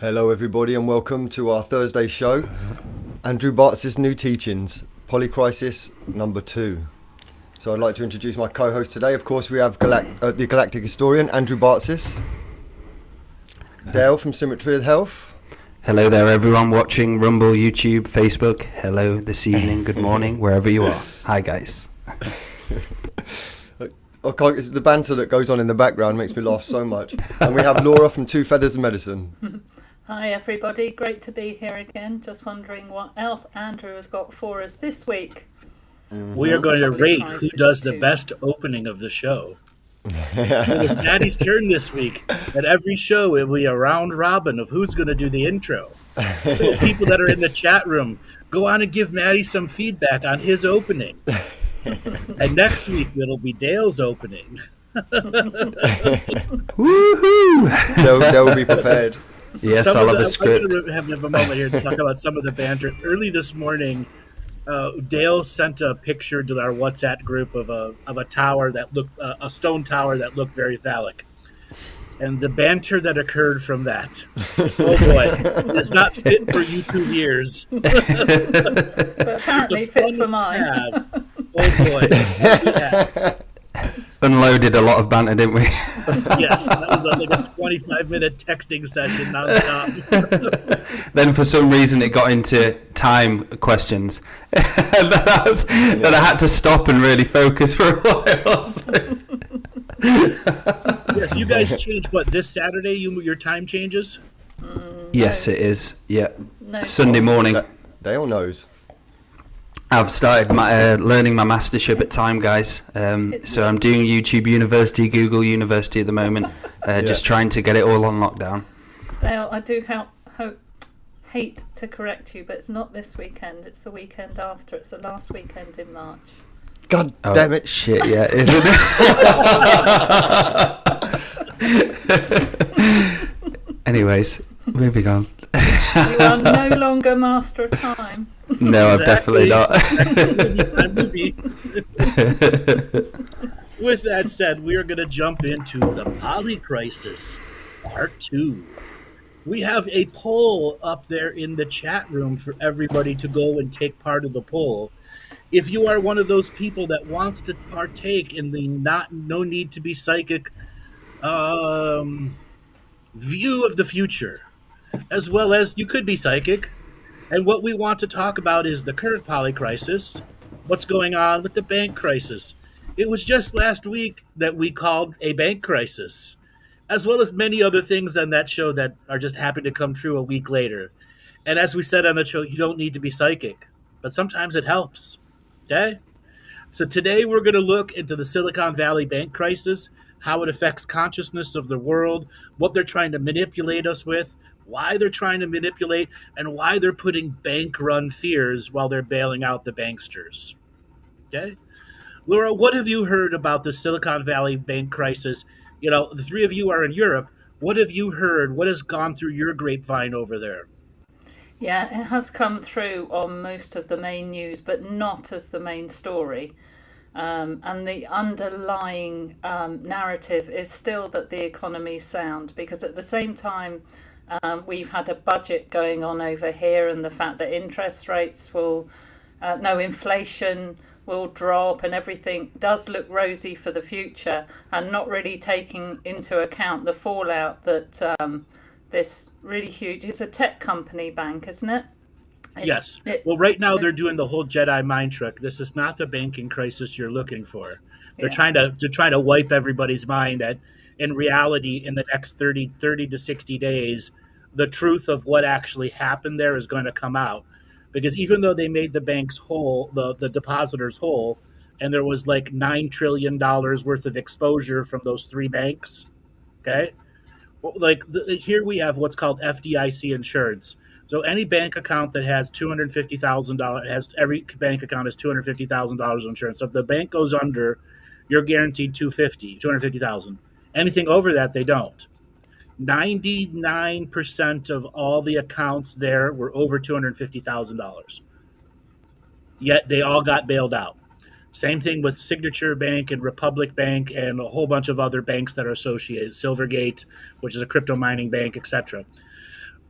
Hello everybody and welcome to our Thursday show, Andrew Bartzis' new teachings, Polycrisis number 2. So I'd like to introduce my co-host today. Of course we have the Galactic Historian, Andrew Bartzis, Dale from Symmetry of Health. Hello there everyone watching Rumble, YouTube, Facebook. Hello this evening, good morning, wherever you are. Hi guys. It's the banter that goes on in the background makes me laugh so much. And we have Laura from Two Feathers of Medicine. Hi everybody, great to be here again. Just wondering what else Andrew has got for us this week. We are going to rate who does the best opening of the show. It is Maty's turn this week. At every show, it will be a round robin of who's going to do the intro. So people that are in the chat room, go on and give Maty some feedback on his opening. And next week, it'll be Dale's opening. Woohoo! They'll be prepared. Yes, I'll have a script. I'm going to have a moment here to talk about some of the banter. Early this morning, Dale sent a picture to our WhatsApp group of a tower that looked a stone tower that looked very phallic, and the banter that occurred from that. Oh boy, it's not fit for YouTube ears. But apparently fit for mine. Oh boy. Yeah. Unloaded a lot of banter, didn't we? Yes, that was like a 25-minute texting session non-stop. Then for some reason it got into time questions. And then I had to stop and really focus for a while. So. Yes, you guys changed, what, this Saturday, your time changes? Yes, No. it is. Yeah. No. Sunday morning. Dale knows. I've started learning my mastership at time, guys. So I'm doing YouTube University, Google University at the moment, just trying to get it all on lockdown. Dale, I do hate to correct you, but it's not this weekend. It's the weekend after. It's the last weekend in March. God damn it. Shit, yeah, isn't it? Anyways, moving on. You are no longer master of time. No, exactly. I'm definitely not. With that said, we are going to jump into the Polycrisis Part 2. We have a poll up there in the chat room for everybody to go and take part of the poll. If you are one of those people that wants to partake in the no need to be psychic view of the future, as well as you could be psychic, and what we want to talk about is the current Polycrisis, what's going on with the bank crisis. It was just last week that we called a bank crisis, as well as many other things on that show that are just happy to come true a week later. And as we said on the show, you don't need to be psychic, but sometimes it helps. Okay? So today we're going to look into the Silicon Valley bank crisis, how it affects consciousness of the world, what they're trying to manipulate us with, why they're trying to manipulate, and why they're putting bank-run fears while they're bailing out the banksters. Okay? Laura, what have you heard about the Silicon Valley bank crisis? You know, the three of you are in Europe. What have you heard? What has gone through your grapevine over there? Yeah, it has come through on most of the main news, but not as the main story. And the underlying narrative is still that the economy's sound, because at the same time, we've had a budget going on over here, and the fact that interest rates inflation will drop and everything does look rosy for the future, and not really taking into account the fallout that this really huge, it's a tech company bank, isn't it? Yes. Well, right now they're doing the whole Jedi mind trick. This is not the banking crisis you're looking for. They're trying to wipe everybody's mind that in reality, in the next 30 to 60 days, the truth of what actually happened there is going to come out. Because even though they made the banks whole, the depositors whole, and there was like $9 trillion worth of exposure from those three banks. Okay. Like here we have what's called FDIC insurance. So any bank account that has $250,000 every bank account has $250,000 insurance. So if the bank goes under, you're guaranteed $250,000. Anything over that, they don't. 99% of all the accounts there were over $250,000. Yet they all got bailed out. Same thing with Signature Bank and Republic Bank and a whole bunch of other banks that are associated, Silvergate, which is a crypto mining bank, etc.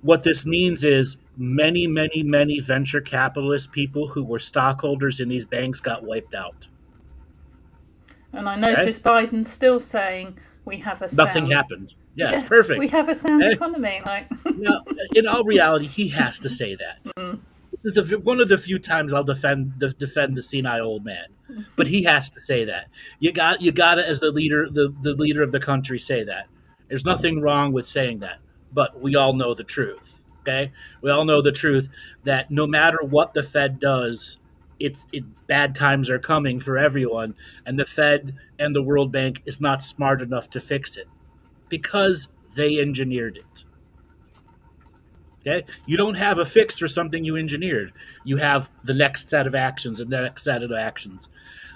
What this means is many, many, many venture capitalist people who were stockholders in these banks got wiped out. And I noticed Biden's still saying we have a Nothing happened. Yeah, it's perfect. We have a sound economy. Now, in all reality, he has to say that. This is one of the few times I'll defend the senile old man, but he has to say that. You got to, as the leader of the country, say that. There's nothing wrong with saying that, but we all know the truth. Okay, we all know the truth that no matter what the Fed does, bad times are coming for everyone, and the Fed and the World Bank is not smart enough to fix it because they engineered it. Okay? You don't have a fix for something you engineered. You have the next set of actions and the next set of actions.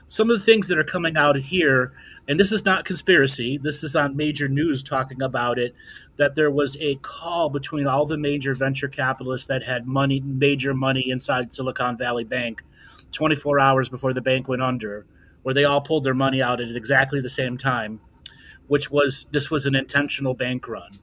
Some of the things that are coming out of here, and this is not conspiracy, this is on major news talking about it, that there was a call between all the major venture capitalists that had major money inside Silicon Valley Bank 24 hours before the bank went under, where they all pulled their money out at exactly the same time, this was an intentional bank run.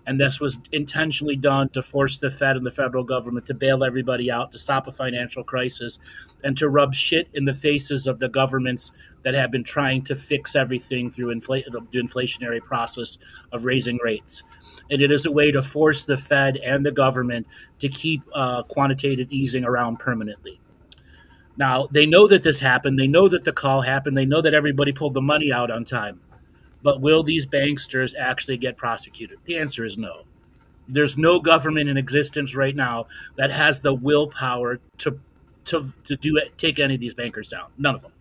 And this was intentionally done to force the Fed and the federal government to bail everybody out, to stop a financial crisis, and to rub shit in the faces of the governments that have been trying to fix everything through the inflationary process of raising rates. And it is a way to force the Fed and the government to keep quantitative easing around permanently. Now, they know that this happened. They know that the call happened. They know that everybody pulled the money out on time. But will these banksters actually get prosecuted? The answer is no. There's no government in existence right now that has the willpower to take any of these bankers down. None of them.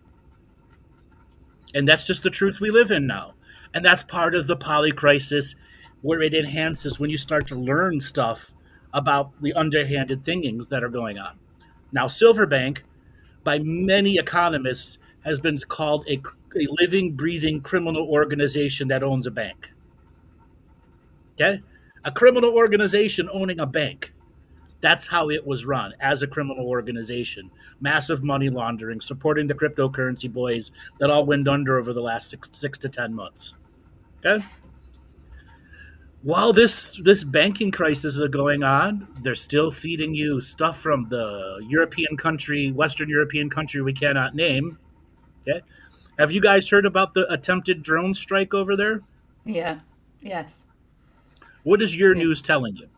And that's just the truth we live in now. And that's part of the Polycrisis, where it enhances when you start to learn stuff about the underhanded thingings that are going on. Now, Silverbank, by many economists, has been called a living, breathing criminal organization that owns a bank. Okay? A criminal organization owning a bank. That's how it was run, as a criminal organization. Massive money laundering, supporting the cryptocurrency boys that all went under over the last six to 10 months. Okay? While this banking crisis is going on, they're still feeding you stuff from the Western European country we cannot name. Okay? Have you guys heard about the attempted drone strike over there? Yeah. Yes. What is your news telling you?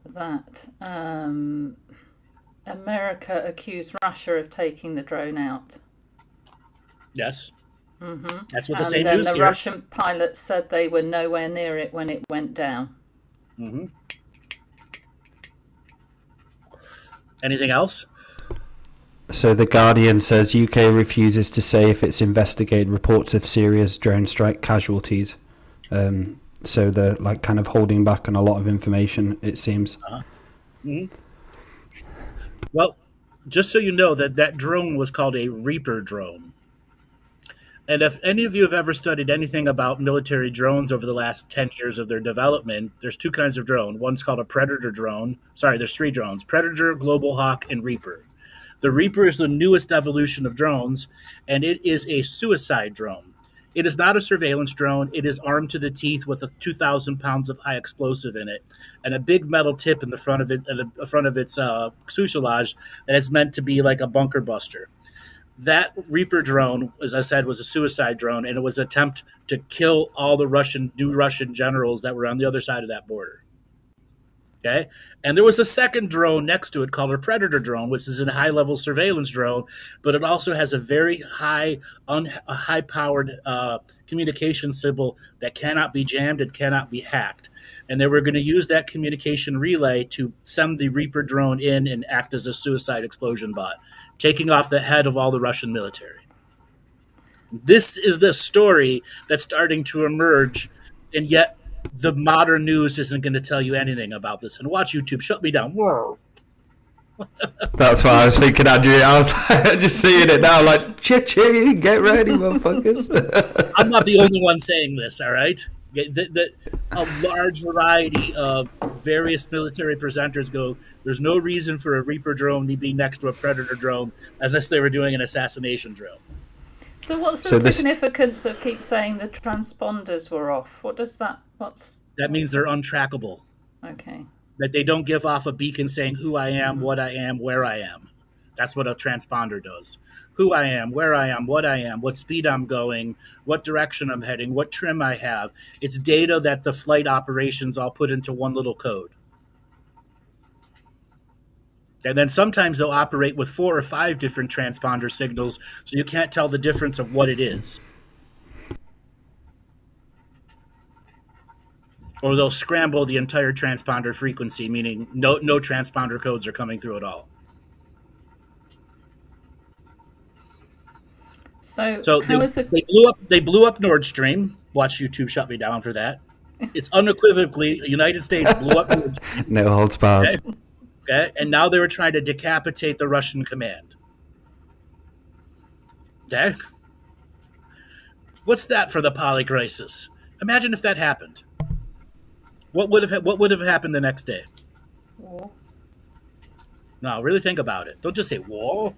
That America accused Russia of taking the drone out. Yes. Mm-hmm. That's what the and same then news the here. Russian pilots said they were nowhere near it when it went down. Mm-hmm. Anything else? So the Guardian says UK refuses to say if it's investigated reports of serious drone strike casualties. So they're like kind of holding back on a lot of information, it seems. Mm-hmm. Well, just so you know, that drone was called a Reaper drone. And if any of you have ever studied anything about military drones over the last 10 years of their development, there's two kinds of drone. One's called a Predator drone. Sorry, there's three drones: Predator, Global Hawk, and Reaper. The Reaper is the newest evolution of drones, and it is a suicide drone. It is not a surveillance drone. It is armed to the teeth with 2,000 pounds of high explosive in it, and a big metal tip in the front of its fuselage that is meant to be like a bunker buster. That Reaper drone, as I said, was a suicide drone, and it was an attempt to kill all the new Russian generals that were on the other side of that border. Okay? And there was a second drone next to it called a Predator drone, which is a high-level surveillance drone, but it also has a very high-powered communication symbol that cannot be jammed and cannot be hacked. And they were going to use that communication relay to send the Reaper drone in and act as a suicide explosion bot. taking off the head of all the Russian military. This is the story that's starting to emerge, and yet the modern news isn't going to tell you anything about this. And watch YouTube shut me down. Whoa. That's what I was thinking, Andrew. I was just seeing it now, like, cha-ching, get ready, motherfuckers. I'm not the only one saying this, all right? A large variety of various military presenters go, there's no reason for a Reaper drone to be next to a Predator drone unless they were doing an assassination drill. So what's the significance of keep saying the transponders were off? What does that... That means they're untrackable. Okay. That they don't give off a beacon saying who I am, what I am, where I am. That's what a transponder does. Who I am, where I am, what speed I'm going, what direction I'm heading, what trim I have. It's data that the flight operations all put into one little code. And then sometimes they'll operate with 4 or 5 different transponder signals, so you can't tell the difference of what it is. Or they'll scramble the entire transponder frequency, meaning no transponder codes are coming through at all. So how is they blew up Nord Stream. Watch YouTube shut me down for that. It's unequivocally the United States blew up Nord Stream. No holds barred. Okay? And now they were trying to decapitate the Russian command. Okay? What's that for the Polycrisis? Imagine if that happened. What would have happened the next day? War. No, really think about it. Don't just say war.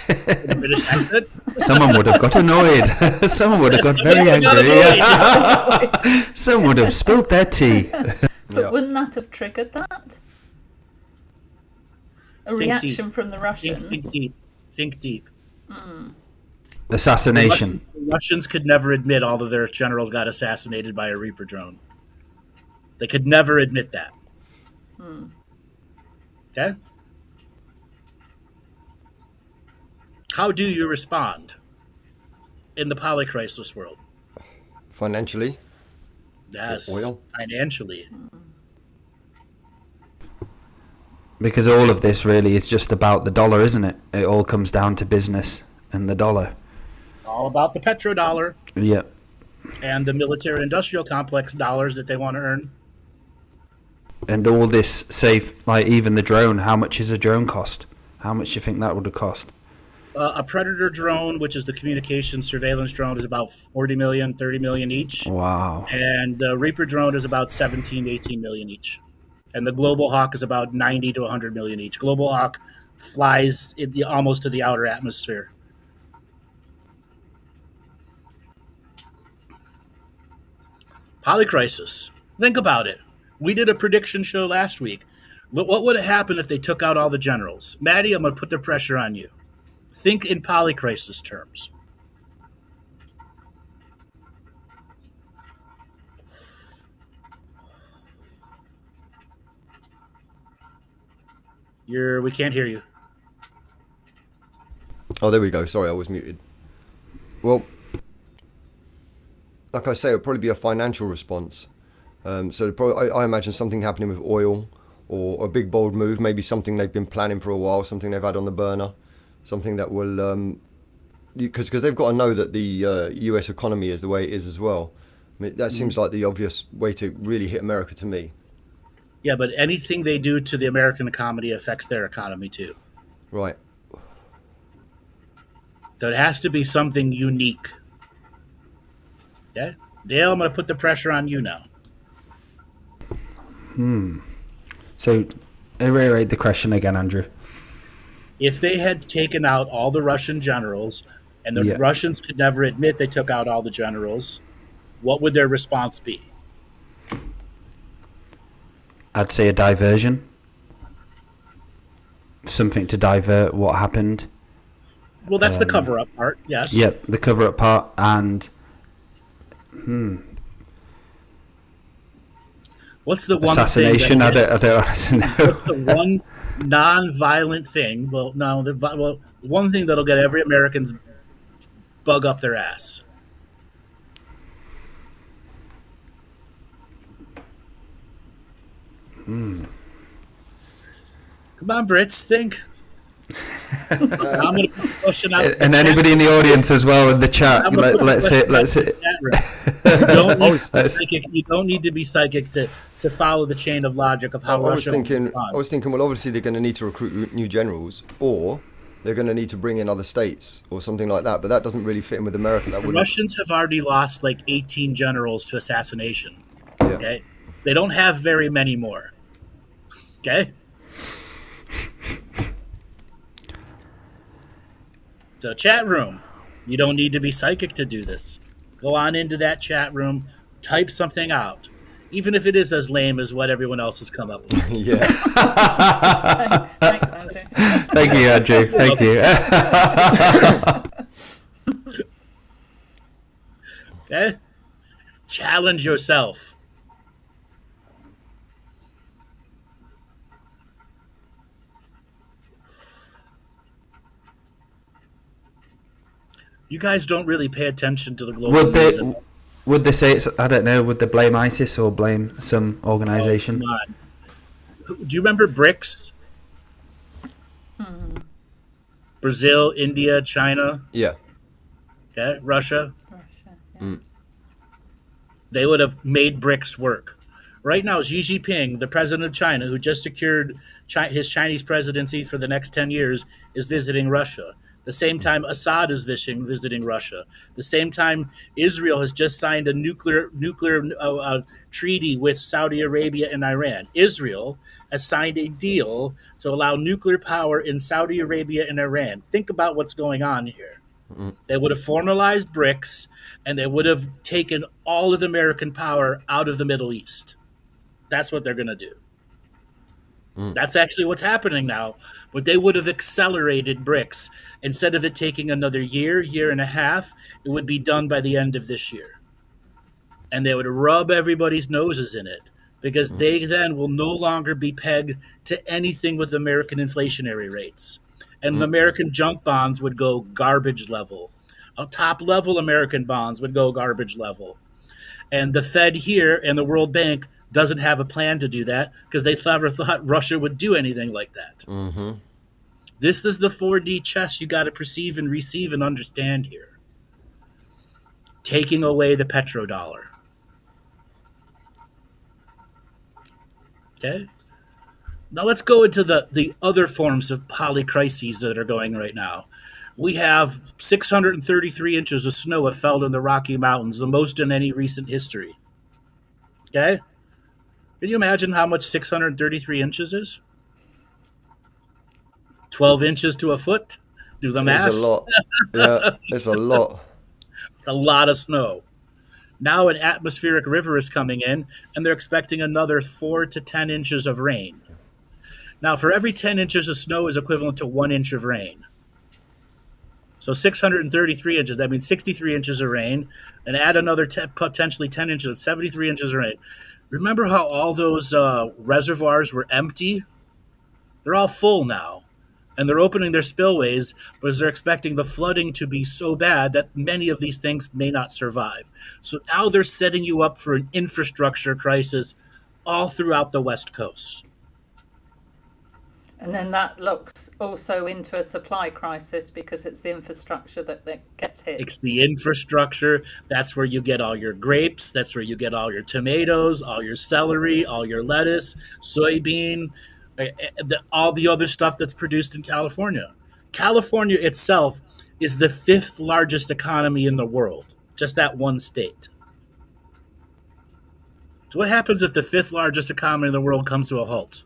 In a British accent. Someone would have got annoyed. Someone would have got very angry. Someone would have spilled their tea. But wouldn't that have triggered that? A reaction from the Russians? Think deep. Assassination. The Russians could never admit all of their generals got assassinated by a Reaper drone. They could never admit that. Okay? How do you respond in the Polycrisis world? Financially? Yes, oil? financially. Because all of this really is just about the dollar, isn't it? It all comes down to business and the dollar. All about the petrodollar. Yep. And the military-industrial complex dollars that they want to earn. And all this safe, like even the drone, how much is a drone cost? How much do you think that would have cost? A Predator drone, which is the communication surveillance drone, is about 40 million, 30 million each. Wow. And the Reaper drone is about 17, 18 million each. And the Global Hawk is about 90 to 100 million each. Global Hawk flies almost to the outer atmosphere. Polycrisis. Think about it. We did a prediction show last week. But what would have happened if they took out all the generals? Maty, I'm going to put the pressure on you. Think in Polycrisis terms. We can't hear you. Oh, there we go. Sorry, I was muted. Well, like I say, it'll probably be a financial response. So I imagine something happening with oil or a big bold move, maybe something they've been planning for a while, something they've had on the burner, something that will... Because they've got to know that the US economy is the way it is as well. I mean, that seems like the obvious way to really hit America to me. Yeah, but anything they do to the American economy affects their economy too. Right. So it has to be something unique. Okay? Dale, I'm going to put the pressure on you now. So, reiterate the question again, Andrew. If they had taken out all the Russian generals, and the Russians could never admit they took out all the generals, what would their response be? I'd say a diversion. Something to divert what happened. Well, that's the cover-up part, yes. Yep, the cover-up part, and... What's the one assassination? thing I don't honestly know. What's the one non-violent thing? Well, no, one thing that'll get every American's bug up their ass. Come on, Brits, think. I'm going to put a question out. And anybody in the audience as well in the chat. Let's hit. You don't need to be psychic to follow the chain of logic of how Russia. I was thinking. Well, obviously they're going to need to recruit new generals, or they're going to need to bring in other states or something like that. But that doesn't really fit in with America. The Russians have already lost like 18 generals to assassination. Yeah. Okay, they don't have very many more. Okay. So chat room, you don't need to be psychic to do this. Go on into that chat room, type something out, even if it is as lame as what everyone else has come up with. Yeah. Thanks, Andrew. Thank you, Andrew. Thank you. Okay? Challenge yourself. You guys don't really pay attention to the global news. Would they say it's, I don't know, would they blame ISIS or blame some organization? Oh, do you remember BRICS? Brazil, India, China? Yeah. Okay, Russia? Yeah. They would have made BRICS work. Right now, Xi Jinping, the president of China, who just secured his Chinese presidency for the next 10 years, is visiting Russia. The same time Assad is visiting Russia. The same time Israel has just signed a nuclear treaty with Saudi Arabia and Iran. Israel has signed a deal to allow nuclear power in Saudi Arabia and Iran. Think about what's going on here. They would have formalized BRICS, and they would have taken all of the American power out of the Middle East. That's what they're going to do. That's actually what's happening now. But they would have accelerated BRICS. Instead of it taking another year and a half, it would be done by the end of this year. And they would rub everybody's noses in it, because they then will no longer be pegged to anything with American inflationary rates. And American junk bonds would go garbage level. Top level American bonds would go garbage level. And the Fed here and the World Bank doesn't have a plan to do that, because they never thought Russia would do anything like that. This is the 4D chess you got to perceive and receive and understand here. Taking away the petrodollar. Okay? Now let's go into the other forms of polycrises that are going right now. We have 633 inches of snow have fell in the Rocky Mountains, the most in any recent history. Okay? Can you imagine how much 633 inches is? 12 inches to a foot? Do the math. It's a lot. Yeah, it's a lot. It's a lot of snow. Now an atmospheric river is coming in, and they're expecting another 4 to 10 inches of rain. Now, for every 10 inches of snow is equivalent to 1 inch of rain. So 633 inches, that means 63 inches of rain, and add another potentially 10 inches, that's 73 inches of rain. Remember how all those reservoirs were empty? They're all full now, and they're opening their spillways because they're expecting the flooding to be so bad that many of these things may not survive. So now they're setting you up for an infrastructure crisis all throughout the West Coast. And then that looks also into a supply crisis, because it's the infrastructure that gets hit. It's the infrastructure. That's where you get all your grapes. That's where you get all your tomatoes, all your celery, all your lettuce, soybean, all the other stuff that's produced in California. California itself is the 5th largest economy in the world, just that one state. So what happens if the 5th largest economy in the world comes to a halt?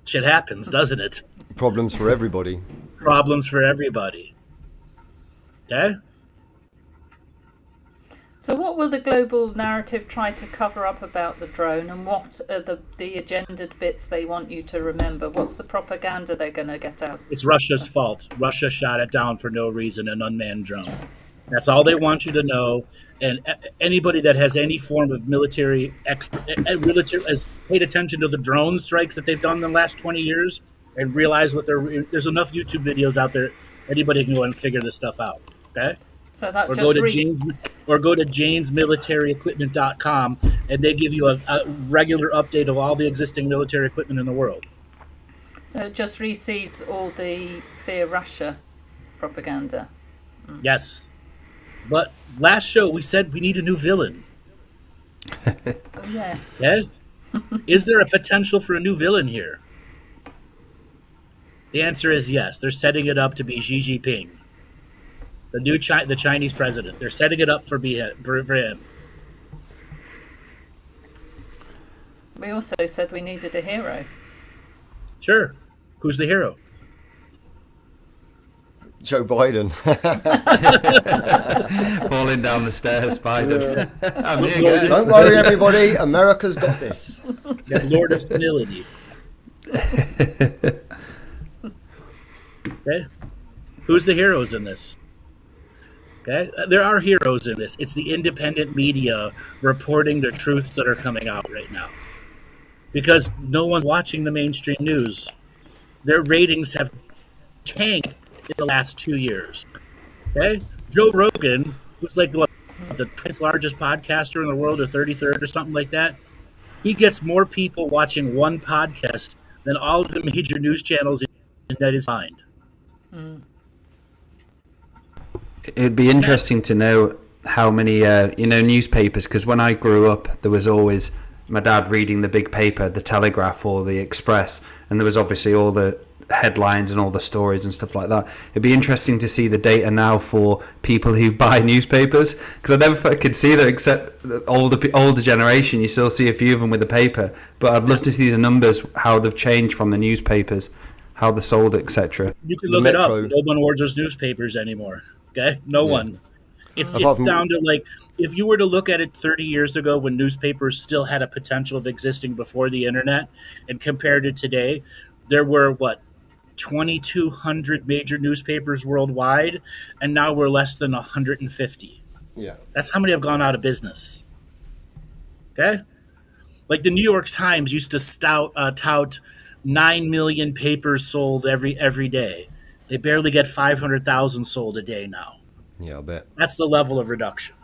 Shit happens, doesn't it? Problems for everybody. Problems for everybody. Okay? So what will the global narrative try to cover up about the drone, and what are the agendaed bits they want you to remember? What's the propaganda they're going to get out? It's Russia's fault. Russia shot it down for no reason, an unmanned drone. That's all they want you to know. And anybody that has any form of military has paid attention to the drone strikes that they've done in the last 20 years and realize there's enough YouTube videos out there. Anybody can go and figure this stuff out. Okay? So that go to janesmilitaryequipment.com, and they give you a regular update of all the existing military equipment in the world. So it just reseeds all the Fear Russia propaganda. Yes. But last show we said we need a new villain. Oh, yes. Yeah? Is there a potential for a new villain here? The answer is yes. They're setting it up to be Xi Jinping, the Chinese president. They're setting it up for him. We also said we needed a hero. Sure. Who's the hero? Joe Biden. Falling down the stairs, Biden. I'm here, Lord, guys. Don't worry, everybody. America's got this. The Lord of Senility. Okay. Who's the heroes in this? Okay. There are heroes in this. It's the independent media reporting the truths that are coming out right now. Because no one's watching the mainstream news. Their ratings have tanked in the last 2 years. Okay? Joe Rogan, who's like the 20th largest podcaster in the world, or 33rd or something like that, he gets more people watching one podcast than all of the major news channels that is signed. It'd be interesting to know how many, newspapers, because when I grew up, there was always my dad reading the big paper, the Telegraph or the Express, and there was obviously all the headlines and all the stories and stuff like that. It'd be interesting to see the data now for people who buy newspapers, because I never could see that, except the older generation. You still see a few of them with the paper, but I'd love to see the numbers, how they've changed from the newspapers, how they're sold, etc. You can look it up. No one orders newspapers anymore. Okay, no one. It's down to, like, if you were to look at it 30 years ago when newspapers still had a potential of existing before the internet, and compared to today, there were 2,200 major newspapers worldwide, and now we're less than 150. Yeah, that's how many have gone out of business. Okay, like the New York Times used to tout 9 million papers sold every day. They barely get 500,000 sold a day now. Yeah, I bet. That's the level of reduction.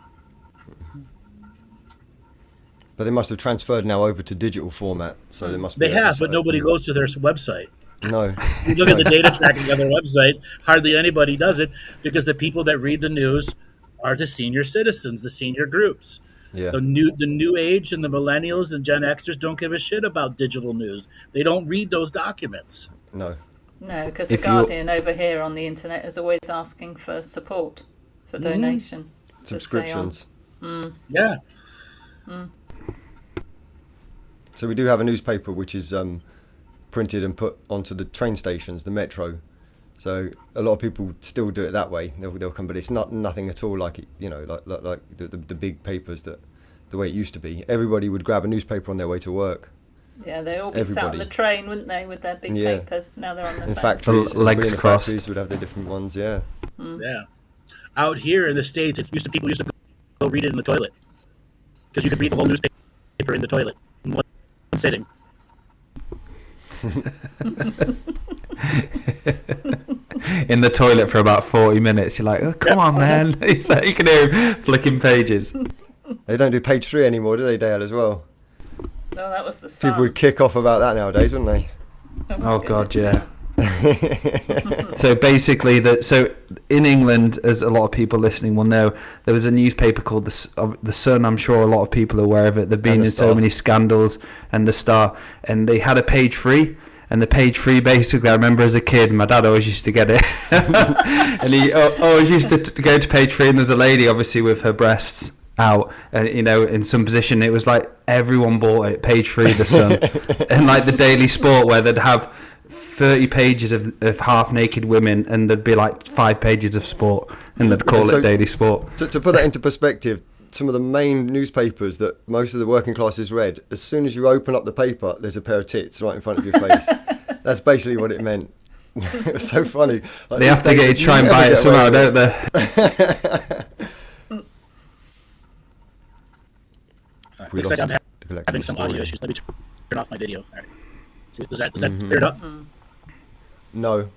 But they must have transferred now over to digital format, so they must be. They have, but nobody goes to their website. No. You look at the data tracking on their website, hardly anybody does it, because the people that read the news are the senior citizens, the senior groups. Yeah. The new age and the millennials and Gen Xers don't give a shit about digital news. They don't read those documents. No. No, because the Guardian over here on the internet is always asking for support, for donation. Subscriptions. Yeah. So we do have a newspaper which is printed and put onto the train stations, the metro. So a lot of people still do it that way. They'll come, but it's nothing at all like it, like the big papers that the way it used to be. Everybody would grab a newspaper on their way to work. Yeah, they'd all be sat on the train, wouldn't they, with their big papers? Now they're on their in phones. Factories, legs in the crossed. factories would have their different ones. Yeah. Yeah. Out here in the States, people used to go read it in the toilet, because you could read the whole newspaper in the toilet in one sitting. In the toilet for about 40 minutes. You're like, oh, come on, man. It's like you can hear him flicking pages. They don't do page 3 anymore, do they, Dale, as well? No, that was the Sun. People would kick off about that nowadays, wouldn't they? Oh God, yeah. So basically, so in England, as a lot of people listening will know, there was a newspaper called the Sun. I'm sure a lot of people are aware of it. There've been in so many scandals, and the Star, and they had a page 3. And the page 3, basically, I remember as a kid, my dad always used to get it, and he always used to go to page 3, and there's a lady, obviously, with her breasts out, and in some position. It was like everyone bought it. Page 3, the Sun, and like the Daily Sport, where they'd have 30 pages of half-naked women, and there'd be like 5 pages of sport, and they'd call it Daily Sport. To put that into perspective, some of the main newspapers that most of the working classes read, as soon as you open up the paper, there's a pair of tits right in front of your face. That's basically what it meant. It was so funny. Like, they have to get you to try and buy it somehow, don't they? Looks like I'm having some audio issues. Let me turn off my video. All right. See, does that clear it up? No,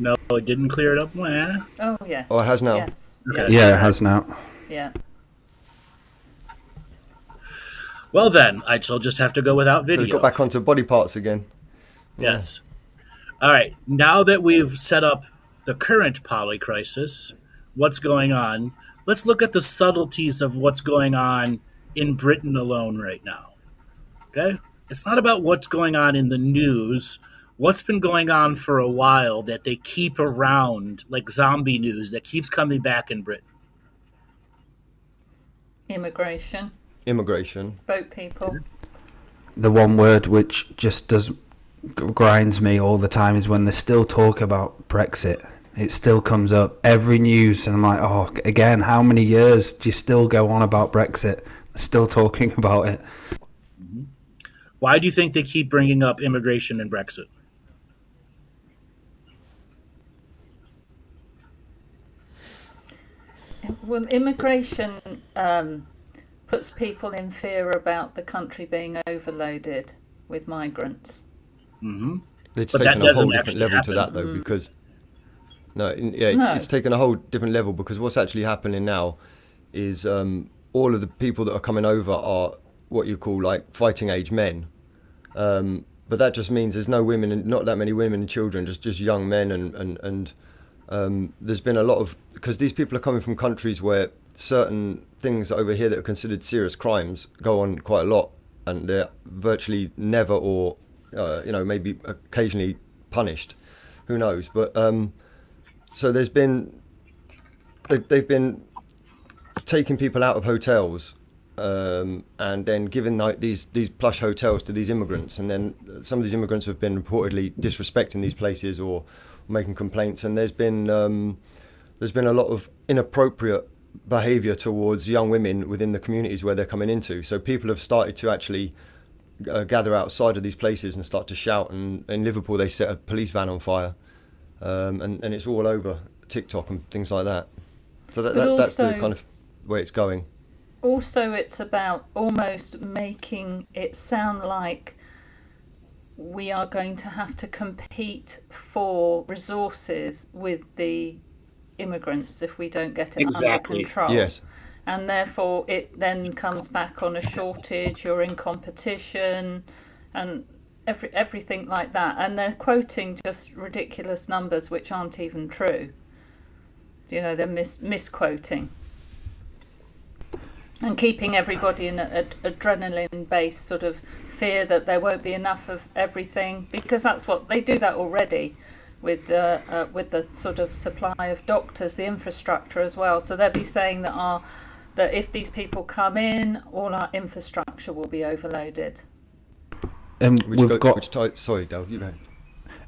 it didn't clear it up. Oh, yes. Oh, it has now. Yes. Okay. Yeah, it has now. Yeah. Well then, I shall just have to go without video. So we got back onto body parts again. Yes. All right, now that we've set up the current polycrisis, what's going on, let's look at the subtleties of what's going on in Britain alone right now. Okay? It's not about what's going on in the news, what's been going on for a while that they keep around like zombie news that keeps coming back in Britain. Immigration, boat people. The one word which just grinds me all the time is when they still talk about Brexit. It still comes up every news, and I'm like, oh, again, how many years do you still go on about Brexit? Still talking about it. Why do you think they keep bringing up immigration and Brexit? Well, immigration puts people in fear about the country being overloaded with migrants. Mm-hmm. It's But taken that a whole doesn't different actually level to happen. that though, because no, No. it's taken a whole different level, because what's actually happening now is all of the people that are coming over are what you call like fighting age men, but that just means there's no women and not that many women and children, just young men, and there's been a lot of, because these people are coming from countries where certain things over here that are considered serious crimes go on quite a lot, and they're virtually never, or maybe occasionally punished, who knows, but so they've been taking people out of hotels, and then giving like these plush hotels to these immigrants, and then some of these immigrants have been reportedly disrespecting these places or making complaints, and there's been a lot of inappropriate behaviour towards young women within the communities where they're coming into. So people have started to actually gather outside of these places and start to shout, and in Liverpool they set a police van on fire, and it's all over TikTok and things like that. So that's the kind of way it's going. Also, it's about almost making it sound like we are going to have to compete for resources with the immigrants if we don't get it under Exactly. control. Yes. And therefore it then comes back on a shortage, you're in competition, and everything like that. And they're quoting just ridiculous numbers which aren't even true. They're misquoting. And keeping everybody in an adrenaline-based sort of fear that there won't be enough of everything, because that's what they do that already with the sort of supply of doctors, the infrastructure as well. So they'll be saying that if these people come in, all our infrastructure will be overloaded. Sorry, Dale, you go.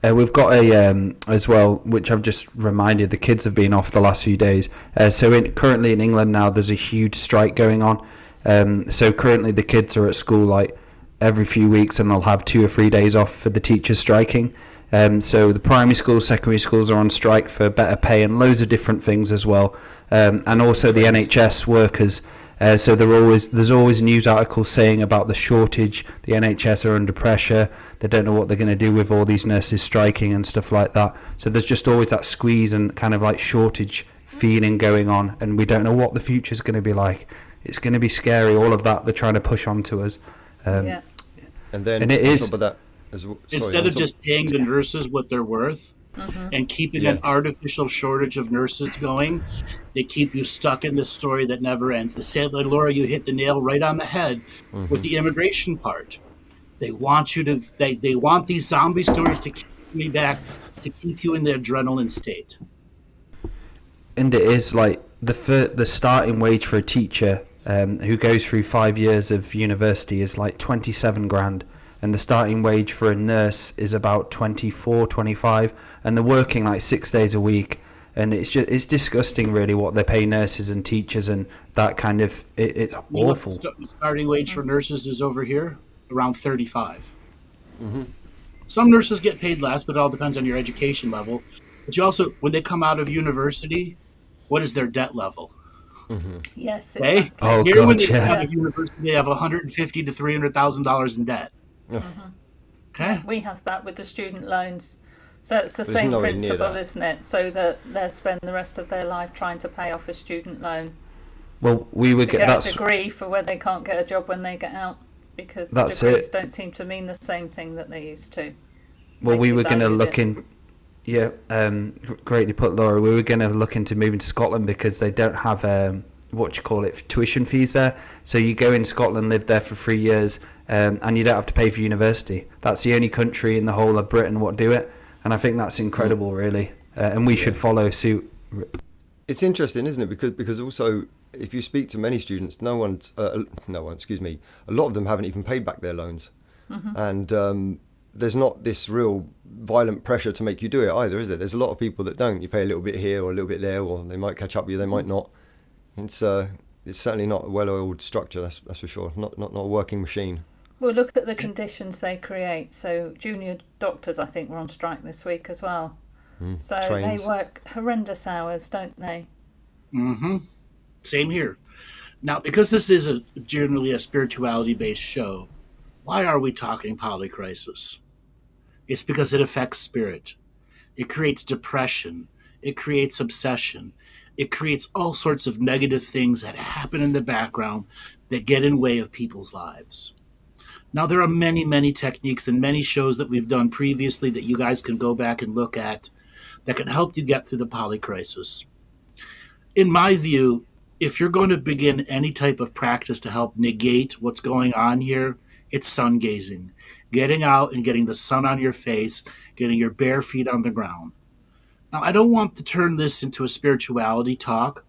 We've got a as well, which I've just reminded, the kids have been off the last few days. Currently in England now, there's a huge strike going on. So currently the kids are at school like every few weeks, and they'll have 2 or 3 days off for the teachers striking. So the primary schools, secondary schools are on strike for better pay and loads of different things as well. And also the NHS workers. So there's always news articles saying about the shortage. The NHS are under pressure. They don't know what they're going to do with all these nurses striking and stuff like that. So there's just always that squeeze and kind of like shortage feeling going on, and we don't know what the future's going to be like. It's going to be scary. All of that they're trying to push onto us. Yeah. And then And it on is- top of that, sorry, Instead on of top- just paying the nurses what they're worth and keeping an artificial shortage of nurses going, they keep you stuck in this story that never ends. The sailor, Laura, you hit the nail right on the head with the immigration part. They want you to. They want these zombie stories to keep me back, to keep you in the adrenaline state. And it is like the starting wage for a teacher who goes through 5 years of university is like 27 grand, and the starting wage for a nurse is about 24, 25, and they're working like 6 days a week. And it's disgusting really what they pay nurses and teachers, and that kind of it's You know, awful. the starting wage for nurses is over here around 35. Some nurses get paid less, but it all depends on your education level. But you also, when they come out of university, what is their debt level? Yes, Okay? exactly. Oh, Here, when God, they come yeah. out of university, they have $150,000 to $300,000 in debt. Okay? We have that with the student loans. So it's the But it's same nowhere near principle, that. isn't it? So that they'll spend the rest of their life trying to pay off a student loan Well, we would to get get a that's degree for when they can't get a job when they get out, because That's degrees it. don't seem to mean the same thing that they used to. Well, we you were going to valued look it. in. Yeah, greatly put, Laura. We were going to look into moving to Scotland because they don't have what you call it, tuition fees there. So you go in Scotland, live there for 3 years, and you don't have to pay for university. That's the only country in the whole of Britain what do it, and I think that's incredible, really. And we should follow suit. It's interesting, isn't it? Because also, if you speak to many students, no one, excuse me, a lot of them haven't even paid back their loans, and there's not this real violent pressure to make you do it either, is it? There's a lot of people that don't. You pay a little bit here or a little bit there, or they might catch up with you, they might not. It's certainly not a well-oiled structure. That's for sure. Not a working machine. Well, look at the conditions they create. So junior doctors, I think, were on strike this week as well. So Trains. they work horrendous hours, don't they? Mm-hmm. Same here. Now, because this is generally a spirituality-based show, why are we talking polycrisis? It's because it affects spirit. It creates depression. It creates obsession. It creates all sorts of negative things that happen in the background that get in the way of people's lives. Now, there are many, many techniques and many shows that we've done previously that you guys can go back and look at that can help you get through the polycrisis. In my view, if you're going to begin any type of practice to help negate what's going on here, it's sun gazing. Getting out and getting the sun on your face, getting your bare feet on the ground. Now, I don't want to turn this into a spirituality talk,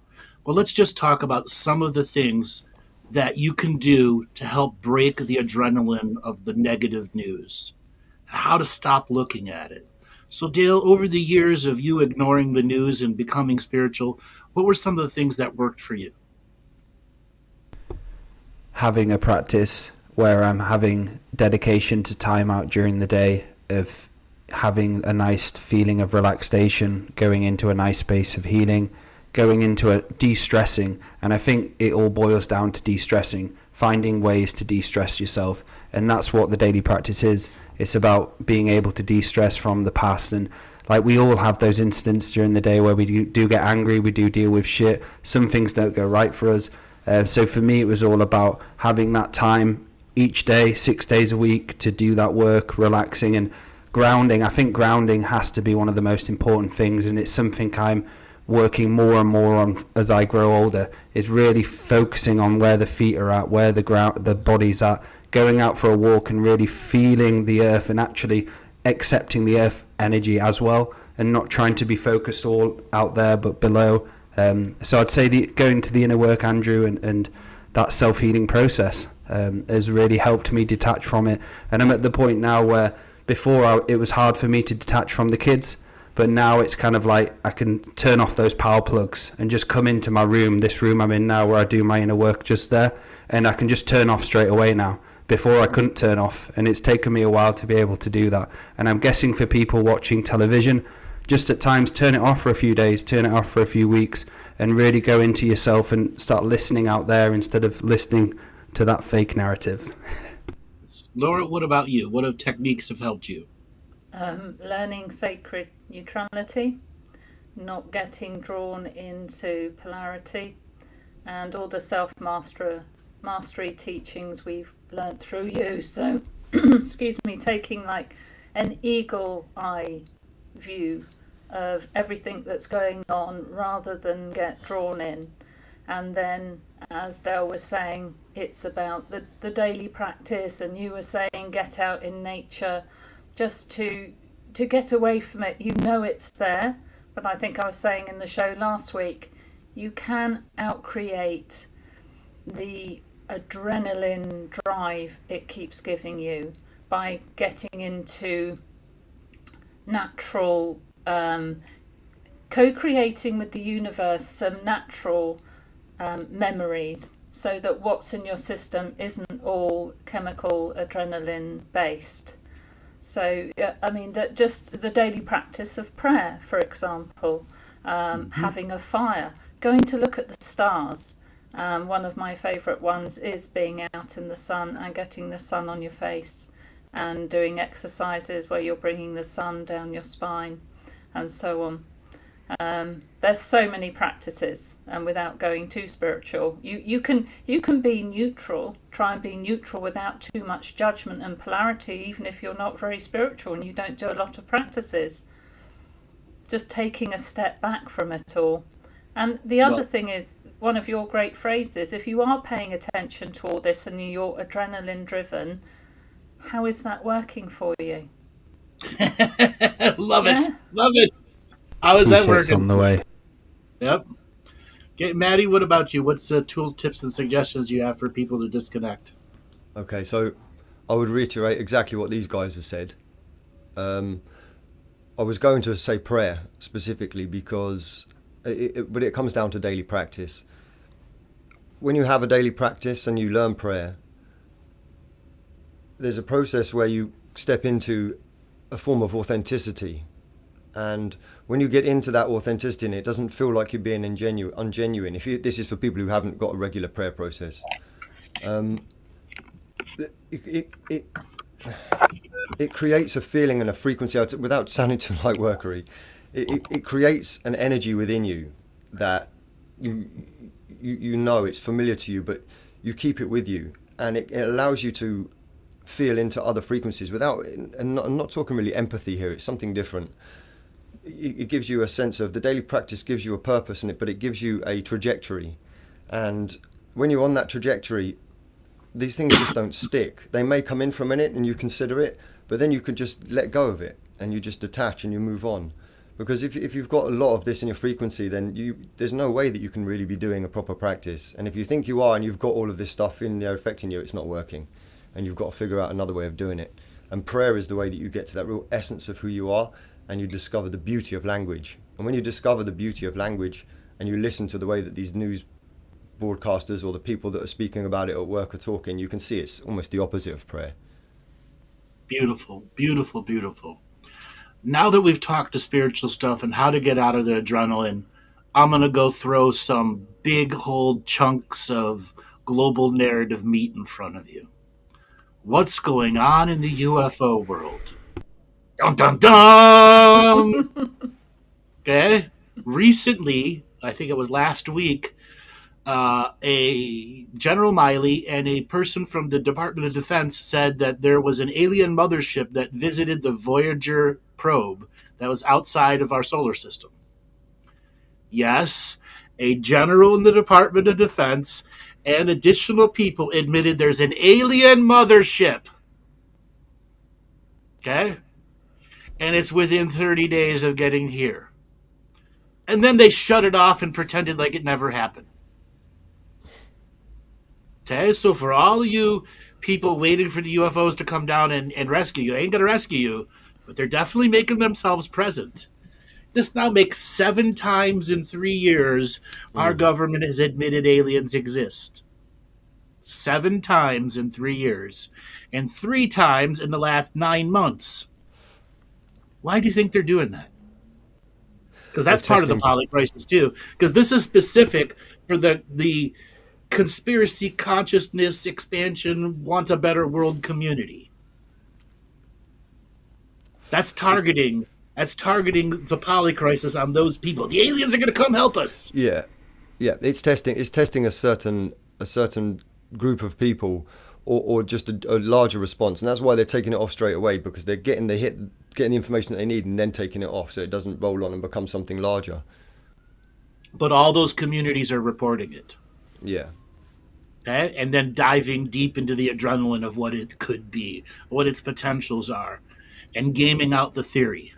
but let's just talk about some of the things that you can do to help break the adrenaline of the negative news, and how to stop looking at it. So, Dale, over the years of you ignoring the news and becoming spiritual, what were some of the things that worked for you? Having a practice where I'm having dedication to time out during the day, of having a nice feeling of relaxation, going into a nice space of healing, going into a de-stressing. And I think it all boils down to de-stressing, finding ways to de-stress yourself. And that's what the daily practice is. It's about being able to de-stress from the past. And like, we all have those incidents during the day where we do get angry, we do deal with shit. Some things don't go right for us. So for me, it was all about having that time each day, 6 days a week, to do that work, relaxing and grounding. I think grounding has to be one of the most important things, and it's something I'm working more and more on as I grow older, is really focusing on where the feet are at, where the body's at, going out for a walk and really feeling the earth and actually accepting the earth energy as well, and not trying to be focused all out there but below. So I'd say going to the inner work, Andrew, and that self-healing process has really helped me detach from it. And I'm at the point now where before it was hard for me to detach from the kids, but now it's kind of like I can turn off those power plugs and just come into my room, this room I'm in now where I do my inner work just there, and I can just turn off straight away now. Before I couldn't turn off, and it's taken me a while to be able to do that. And I'm guessing for people watching television, just at times turn it off for a few days, turn it off for a few weeks, and really go into yourself and start listening out there instead of listening to that fake narrative. Laura, what about you? What techniques have helped you? Learning sacred neutrality, not getting drawn into polarity, and all the self-mastery teachings we've learnt through you. So, excuse me, taking like an eagle eye view of everything that's going on rather than get drawn in. And then, as Dale was saying, it's about the daily practice, and you were saying get out in nature just to get away from it. You know it's there, but I think I was saying in the show last week, you can outcreate the adrenaline drive it keeps giving you by getting into natural, co-creating with the universe some natural memories, so that what's in your system isn't all chemical adrenaline based. So I mean, that just the daily practice of prayer, for example, having a fire, going to look at the stars. One of my favourite ones is being out in the sun and getting the sun on your face, and doing exercises where you're bringing the sun down your spine and so on. There's so many practices, and without going too spiritual, you can be neutral. Try and be neutral without too much judgment and polarity, even if you're not very spiritual and you don't do a lot of practices. Just taking a step back from it all. And the other thing is, one of your great phrases, if you are paying attention to all this and you're adrenaline driven, how is that working for you? Love it. How is that working? On the way. Yep. Okay, Maty, what about you? What's the tools, tips, and suggestions you have for people to disconnect? Okay, so I would reiterate exactly what these guys have said. I was going to say prayer specifically because, but it comes down to daily practice. When you have a daily practice and you learn prayer, there's a process where you step into a form of authenticity. And when you get into that authenticity, and it doesn't feel like you're being ungenuine. This is for people who haven't got a regular prayer process. It creates a feeling and a frequency, without sounding too lightworkery. It creates an energy within you that you know it's familiar to you, but you keep it with you, and it allows you to feel into other frequencies without. And I'm not talking really empathy here. It's something different. It gives you a sense of, the daily practice gives you a purpose but it gives you a trajectory. And when you're on that trajectory, these things just don't stick. They may come in for a minute and you consider it, but then you could just let go of it and you just detach and you move on. Because if you've got a lot of this in your frequency, then there's no way that you can really be doing a proper practice. And if you think you are and you've got all of this stuff in there affecting you, it's not working. And you've got to figure out another way of doing it. And prayer is the way that you get to that real essence of who you are, and you discover the beauty of language. And when you discover the beauty of language and you listen to the way that these news broadcasters or the people that are speaking about it at work are talking, you can see it's almost the opposite of prayer. Beautiful, beautiful, beautiful. Now that we've talked to spiritual stuff and how to get out of the adrenaline, I'm going to go throw some big whole chunks of global narrative meat in front of you. What's going on in the UFO world? Dun, dun, dun! Okay. Recently, I think it was last week, a General Miley and a person from the Department of Defense said that there was an alien mothership that visited the Voyager probe that was outside of our solar system. Yes, a general in the Department of Defense and additional people admitted there's an alien mothership. Okay? And it's within 30 days of getting here. And then they shut it off and pretended like it never happened. Okay, so for all of you people waiting for the UFOs to come down and rescue you, they ain't going to rescue you, but they're definitely making themselves present. This now makes 7 times in 3 years our government has admitted aliens exist. 7 times in 3 years. And 3 times in the last 9 months. Why do you think they're doing that? Because that's part of the Polycrisis too. Because this is specific for the conspiracy consciousness expansion, want a better world community. That's targeting the Polycrisis on those people. The aliens are going to come help us. Yeah. It's testing a certain group of people, or just a larger response, and that's why they're taking it off straight away, because they're getting the information that they need and then taking it off, so it doesn't roll on and become something larger. But all those communities are reporting it. Yeah. Okay, and then diving deep into the adrenaline of what it could be, what its potentials are, and gaming out the theory.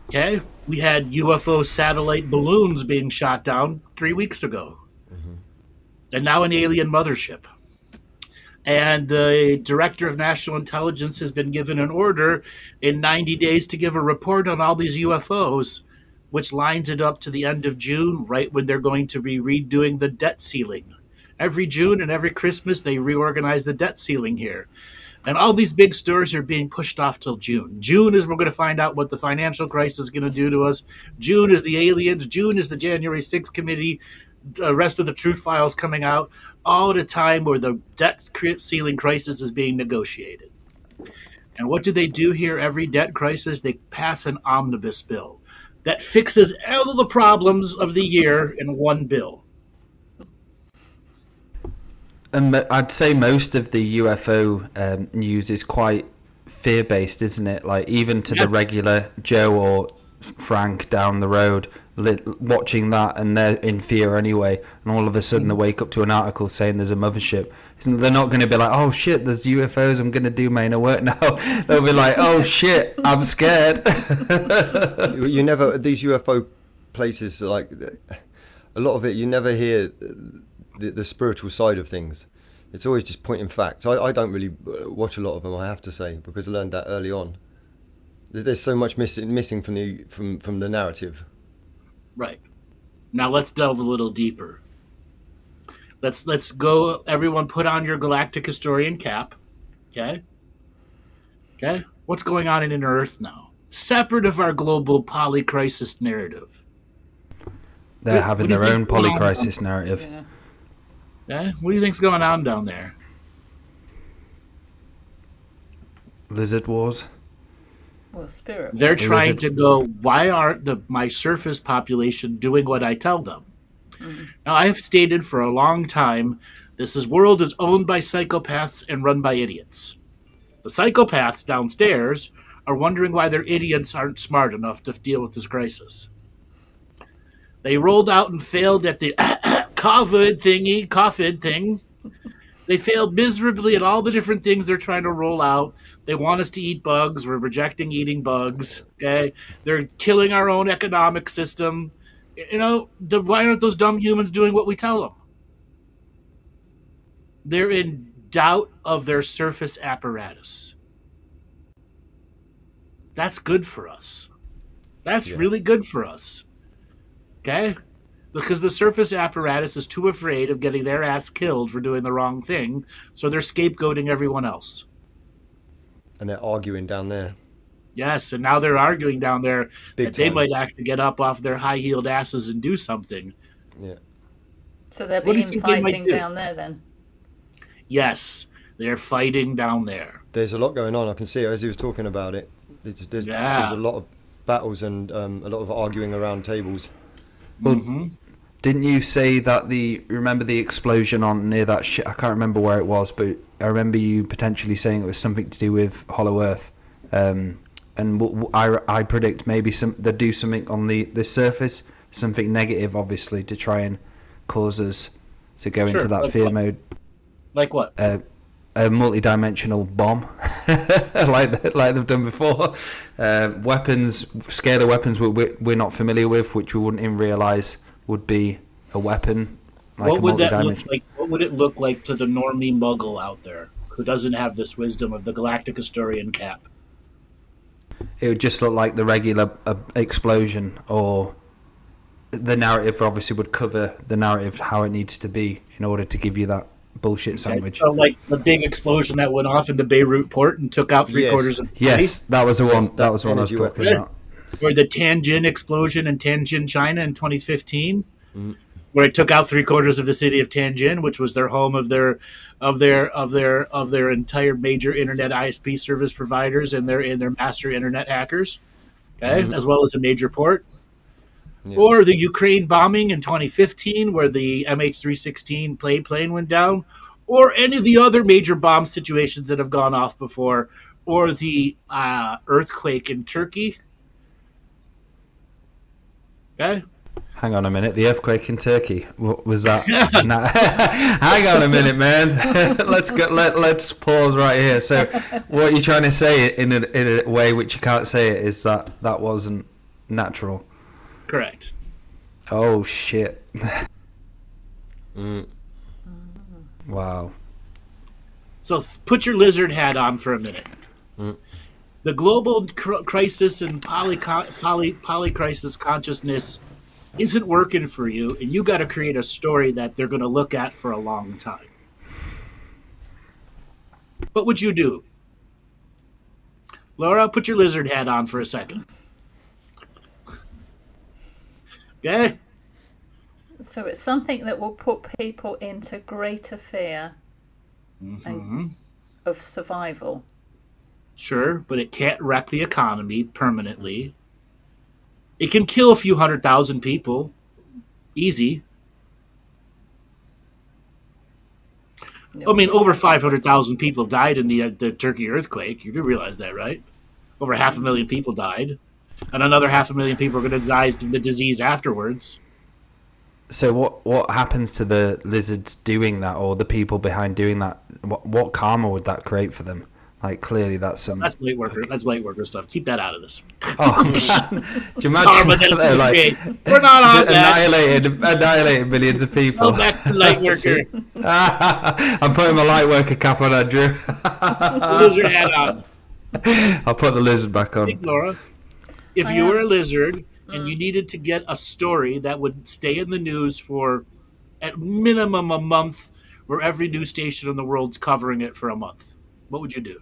Okay, we had UFO satellite balloons being shot down 3 weeks ago. Mm-hmm. And now an alien mothership. And the Director of National Intelligence has been given an order in 90 days to give a report on all these UFOs, which lines it up to the end of June, right when they're going to be redoing the debt ceiling. Every June and every Christmas, they reorganize the debt ceiling here. And all these big stories are being pushed off till June. June is we're going to find out what the financial crisis is going to do to us. June is the aliens. June is the January 6th committee. The rest of the truth files coming out, all at a time where the debt ceiling crisis is being negotiated. And what do they do here every debt crisis? They pass an omnibus bill that fixes all the problems of the year in one bill. And I'd say most of the UFO news is quite fear-based, isn't it? Like, even to the regular Joe or Frank down the road watching that, and they're in fear anyway, and all of a sudden they wake up to an article saying there's a mothership. They're not going to be like, oh shit, there's UFOs, I'm going to do my inner work now. They'll be like, oh shit, I'm scared. You never, these UFO places, like a lot of it, you never hear the spiritual side of things. It's always just pointing facts. I don't really watch a lot of them, I have to say, because I learned that early on. There's so much missing from the narrative. Right. Now let's delve a little deeper. Let's go. Everyone, put on your Galactic Historian cap. Okay. Okay. What's going on in Inner Earth now? Separate of our global polycrisis narrative. They're having their own polycrisis narrative. Yeah. What do you think's going on down there? Lizard wars. Well, spirit. They're trying to go, why aren't my surface population doing what I tell them? Mm-hmm. Now, I have stated for a long time, this world is owned by psychopaths and run by idiots. The psychopaths downstairs are wondering why their idiots aren't smart enough to deal with this crisis. They rolled out and failed at the COVID thing. They failed miserably at all the different things they're trying to roll out. They want us to eat bugs. We're rejecting eating bugs. Okay, they're killing our own economic system. You know, why aren't those dumb humans doing what we tell them? They're in doubt of their surface apparatus. That's good for us. That's really good for us. Okay? Because the surface apparatus is too afraid of getting their ass killed for doing the wrong thing, so they're scapegoating everyone else. And they're arguing down there. Yes, and now they're arguing down there Big that they time. might actually get up off their high-heeled asses and do something. Yeah. So they're What do you being think they might fighting do? down there then? Yes, they're fighting down there. There's a lot going on. I can see it as he was talking about it. There's a lot of battles and a lot of arguing around tables. Well, didn't you say that remember the explosion on near that shit? I can't remember where it was, but I remember you potentially saying it was something to do with Hollow Earth. And I predict maybe they'll do something on the surface, something negative, obviously, to try and cause us to go into that fear mode. Like what? A multi-dimensional bomb, like they've done before. Weapons, scalar weapons we're not familiar with, which we wouldn't even realise would be a weapon. Like What would that look like? What would it look like to the normie muggle out there who doesn't have this wisdom of the Galactic Historian cap? It would just look like the regular explosion, or the narrative obviously would cover the narrative how it needs to be in order to give you that bullshit sandwich. So like the big explosion that went off in the Beirut port and took out three-quarters of the city? Yes, that was the one. That was the one I was talking about. Or the Tianjin explosion in Tianjin, China in 2015, where it took out three-quarters of the city of Tianjin, which was their home of their entire major internet ISP service providers and their master internet hackers, okay, as well as a major port. Yeah. Or the Ukraine bombing in 2015, where the MH316 plane went down, or any of the other major bomb situations that have gone off before, or the earthquake in Turkey. Okay. Hang on a minute. The earthquake in Turkey. What was that? Hang on a minute, man. Let's pause right here. So, what you're trying to say in a way which you can't say it is that wasn't natural. Correct. Oh shit. Wow. So put your lizard hat on for a minute. The global crisis and polycrisis consciousness isn't working for you, and you got to create a story that they're going to look at for a long time. What would you do? Laura, put your lizard hat on for a second. Okay? So it's something that will put people into greater fear of survival. Sure, but it can't wreck the economy permanently. It can kill a few 100,000 people. Easy. I mean, over 500,000 people died in the Turkey earthquake. You do realize that, right? Over 500,000 people died. And another 500,000 people are going to die from the disease afterwards. So what happens to the lizards doing that, or the people behind doing that? What karma would that create for them? Like, clearly that's some... That's lightworker stuff. Keep that out of this. Oh, man. Do you Karma imagine that that, create. We're not on that. annihilated millions of people? Go back to lightworker. I'm putting my lightworker cap on, Andrew. Lizard hat on. I'll put the lizard back on. Hey, Laura, if you were a lizard and you needed to get a story that would stay in the news for at minimum a month, where every news station in the world's covering it for a month, what would you do?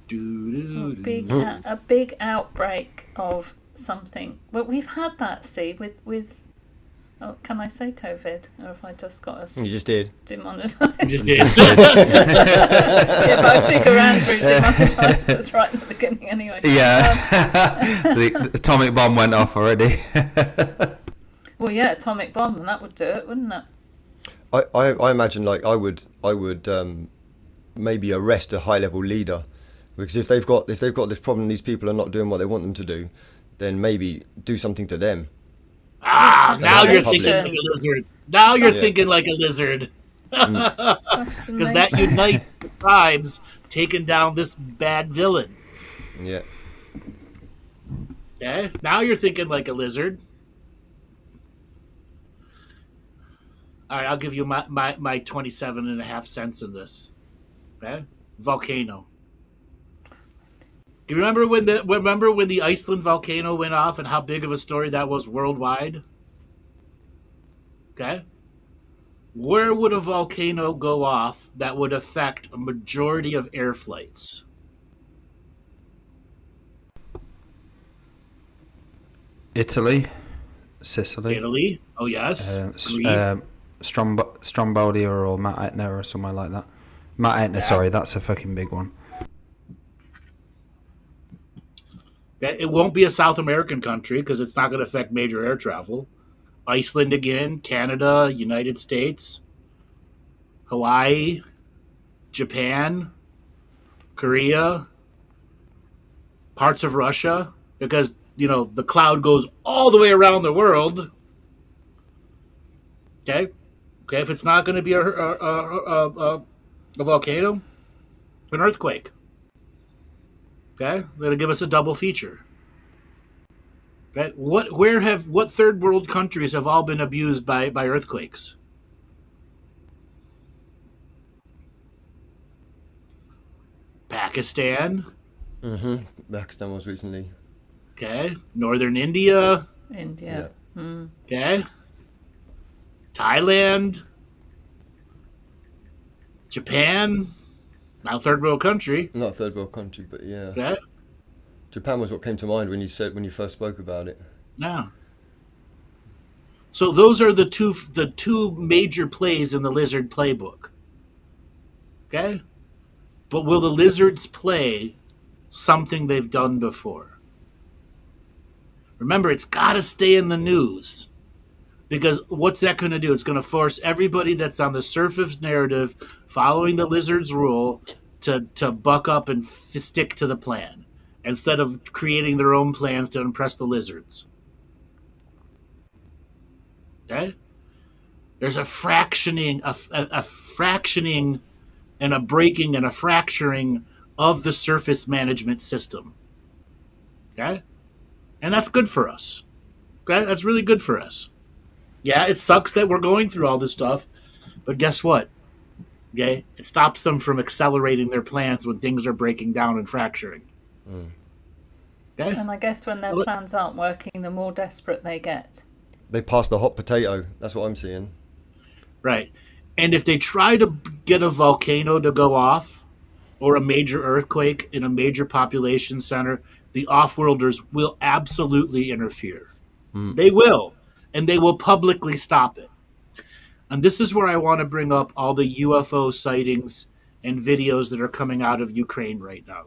A big outbreak of something. Well, we've had that, see, with oh, can I say COVID? Or have I just got us You just did. demonetised? You just did. Yeah, but I figure Andrew demonetised us right at the beginning anyway. Yeah. The atomic bomb went off already. Well, yeah, atomic bomb, and that would do it, wouldn't it? I imagine, like, I would maybe arrest a high level leader, because if they've got this problem, these people are not doing what they want them to do, then maybe do something to them. Now you're Public. thinking like a lizard. Now you're thinking like a lizard. Because that unites the tribes taking down this bad villain. Yeah. Okay? Now you're thinking like a lizard. All right, I'll give you my 27 and a half cents in this. Okay? Volcano. Do you remember when the Iceland volcano went off and how big of a story that was worldwide? Okay? Where would a volcano go off that would affect a majority of air flights? Italy, Sicily, Italy? Oh, yes. Greece? Stromboli or Mount Etna or somewhere like that. Mount Etna, sorry, that's a fucking big one. It won't be a South American country because it's not going to affect major air travel. Iceland again, Canada, United States, Hawaii, Japan, Korea, parts of Russia, because, the cloud goes all the way around the world. Okay? Okay, if it's not going to be a volcano, an earthquake. Okay, that'll give us a double feature. Okay, what third world countries have all been abused by earthquakes? Pakistan. Pakistan was recently. Okay, northern India. India. Yeah. Okay, Thailand. Japan. Not a third world country. Not a third world country, but yeah. Okay. Japan was what came to mind when you first spoke about it. Yeah. So those are the two major plays in the lizard playbook. Okay? But will the lizards play something they've done before? Remember, it's got to stay in the news. Because what's that going to do? It's going to force everybody that's on the surface narrative following the lizard's rule to buck up and stick to the plan instead of creating their own plans to impress the lizards. Okay? There's a fractioning, a fractioning and a breaking and a fracturing of the surface management system. Okay? And that's good for us. Okay? That's really good for us. Yeah, it sucks that we're going through all this stuff, but guess what? Okay? It stops them from accelerating their plans when things are breaking down and fracturing. Okay? And I guess when their plans aren't working, the more desperate they get. They passed the hot potato. That's what I'm seeing. Right. And if they try to get a volcano to go off or a major earthquake in a major population center, the off-worlders will absolutely interfere. They will, and they will publicly stop it. And this is where I want to bring up all the UFO sightings and videos that are coming out of Ukraine right now.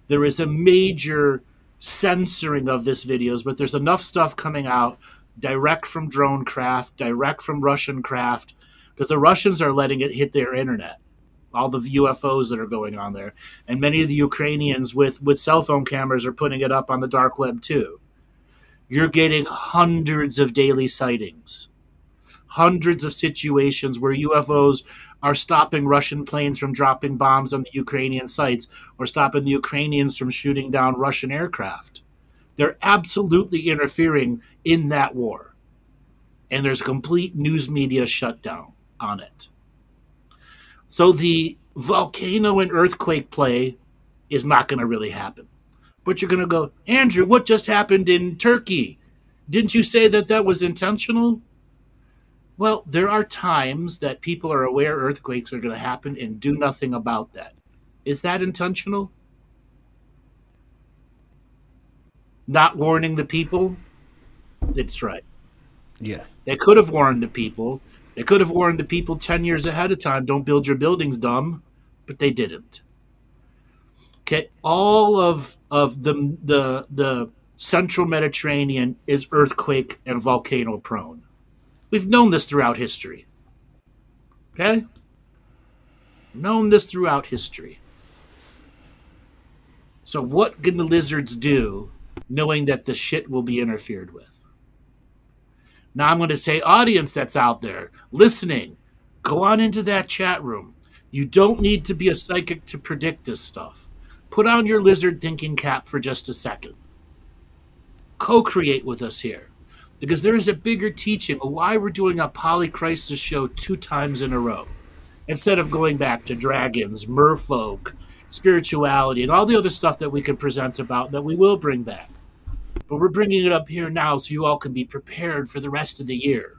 There is a major censoring of this videos, but there's enough stuff coming out direct from drone craft, direct from Russian craft, because the Russians are letting it hit their internet, all the UFOs that are going on there. And many of the Ukrainians with cell phone cameras are putting it up on the dark web too. You're getting hundreds of daily sightings, hundreds of situations where UFOs are stopping Russian planes from dropping bombs on the Ukrainian sites or stopping the Ukrainians from shooting down Russian aircraft. They're absolutely interfering in that war. And there's a complete news media shutdown on it. So the volcano and earthquake play is not going to really happen. But you're going to go, Andrew, what just happened in Turkey? Didn't you say that that was intentional? Well, there are times that people are aware earthquakes are going to happen and do nothing about that. Is that intentional? Not warning the people? It's right. Yeah. They could have warned the people. They could have warned the people 10 years ahead of time, don't build your buildings, dumb, but they didn't. Okay, all of the central Mediterranean is earthquake and volcano prone. We've known this throughout history. Okay? Known this throughout history. So what can the lizards do knowing that the shit will be interfered with? Now I'm going to say, audience that's out there listening, go on into that chat room. You don't need to be a psychic to predict this stuff. Put on your lizard thinking cap for just a second. Co-create with us here. Because there is a bigger teaching of why we're doing a Polycrisis show 2 times in a row. Instead of going back to dragons, merfolk, spirituality, and all the other stuff that we can present about that we will bring back. But we're bringing it up here now so you all can be prepared for the rest of the year.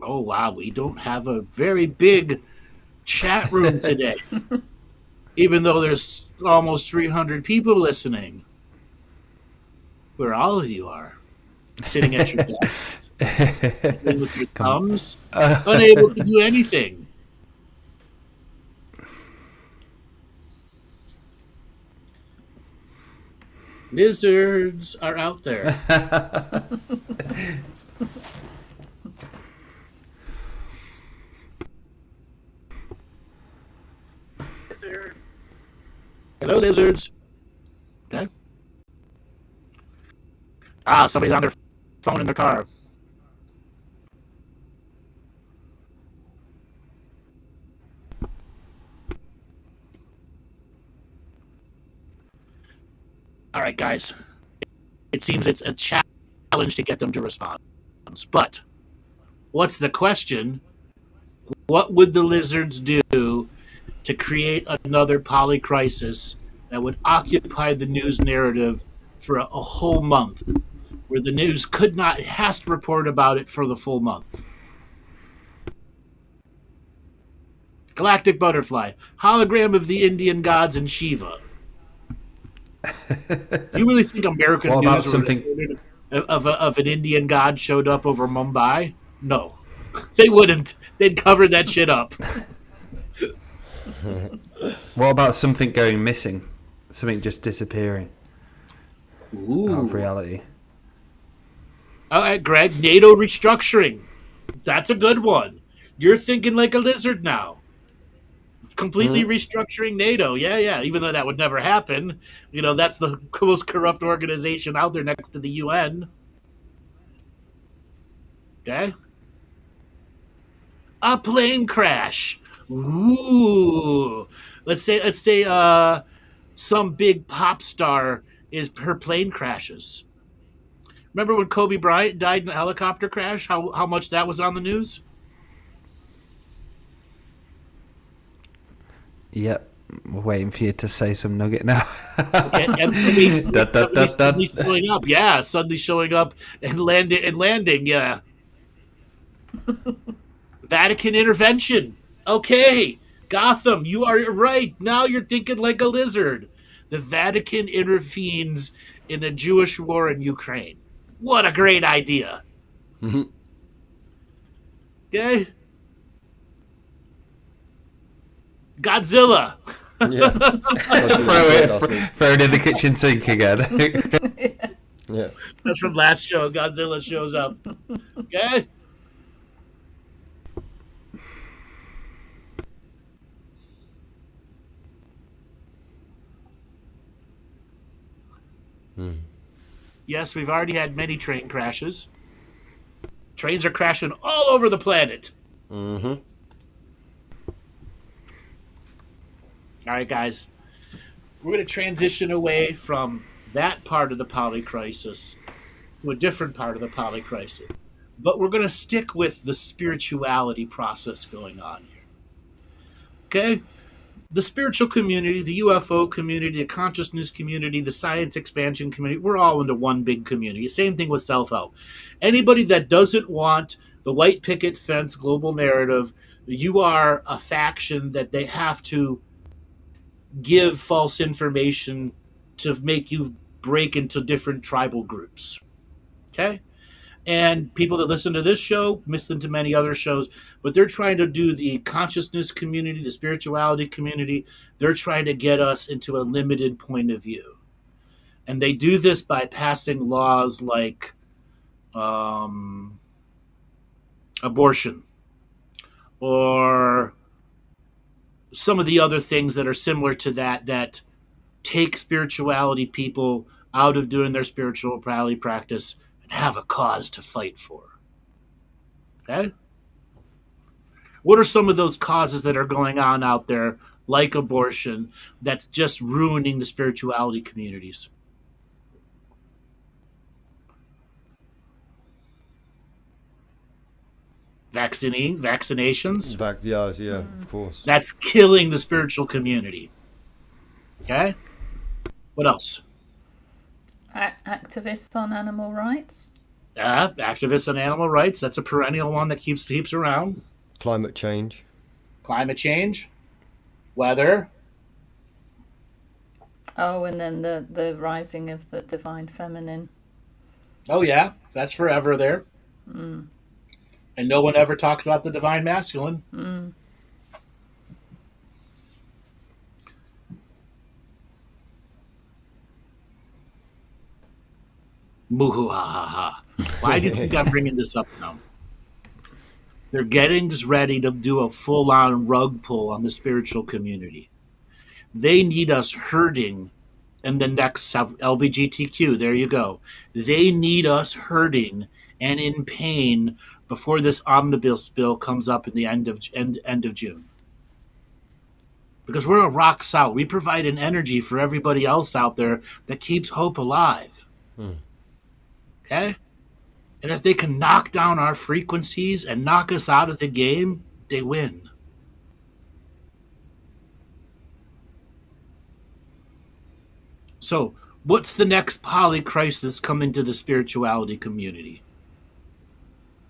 Oh, wow, we don't have a very big chat room today. Even though there's almost 300 people listening. Where all of you are. Sitting at your desks. With your thumbs. Unable to do anything. Lizards are out there. Lizards. Hello, lizards. Okay. Somebody's on their phone in their car. All right, guys. It seems it's a challenge to get them to respond. But what's the question? What would the lizards do to create another Polycrisis that would occupy the news narrative for a whole month, where the news has to report about it for the full month? Galactic butterfly, hologram of the Indian gods and Shiva. You really think American What about news something of an Indian god showed up over Mumbai? No, they wouldn't. They'd cover that shit up. What about something going missing? Something just disappearing Ooh. out of reality? All right, Greg, NATO restructuring. That's a good one. You're thinking like a lizard now. Completely restructuring NATO. Yeah. Even though that would never happen. You know, that's the most corrupt organization out there next to the UN. Okay? A plane crash. Ooh. Let's say some big pop star her plane crashes. Remember when Kobe Bryant died in a helicopter crash? How much that was on the news? Yep. We're waiting for you to say some nugget now. Okay, and suddenly showing up. Yeah, suddenly showing up and landing. Yeah. Vatican intervention. Okay, Gotham, you are right. Now you're thinking like a lizard. The Vatican intervenes in a Jewish war in Ukraine. What a great idea. Okay? Godzilla. Yeah. Throw it in the kitchen sink again. Yeah. That's from last show. Godzilla shows up. Okay? Yes, we've already had many train crashes. Trains are crashing all over the planet. Mm-hmm. All right, guys. We're going to transition away from that part of the polycrisis to a different part of the polycrisis. But we're going to stick with the spirituality process going on here. Okay? The spiritual community, the UFO community, the consciousness community, the science expansion community, we're all into one big community. Same thing with self-help. Anybody that doesn't want the white picket fence global narrative, you are a faction that they have to give false information to make you break into different tribal groups. Okay? And people that listen to this show listen to many other shows, but they're trying to do the consciousness community, the spirituality community. They're trying to get us into a limited point of view. And they do this by passing laws like abortion or some of the other things that are similar to that take spirituality people out of doing their spirituality practice and have a cause to fight for. Okay? What are some of those causes that are going on out there, like abortion, that's just ruining the spirituality communities? Vaccinations? Yeah, of course. That's killing the spiritual community. Okay? What else? Activists on animal rights. Activists on animal rights. That's a perennial one that keeps around. Climate change. Climate change. Weather. Oh, and then the rising of the divine feminine. Oh, yeah. That's forever there. Mm. And no one ever talks about the divine masculine. Mm. Moo ha ha ha. Why do you think I'm bringing this up now? They're getting ready to do a full-on rug pull on the spiritual community. They need us hurting in the next LGBTQ. There you go. They need us hurting and in pain before this omnibus bill comes up in the end of June. Because we're a rock solid. We provide an energy for everybody else out there that keeps hope alive. Okay? And if they can knock down our frequencies and knock us out of the game, they win. So, what's the next polycrisis coming to the spirituality community?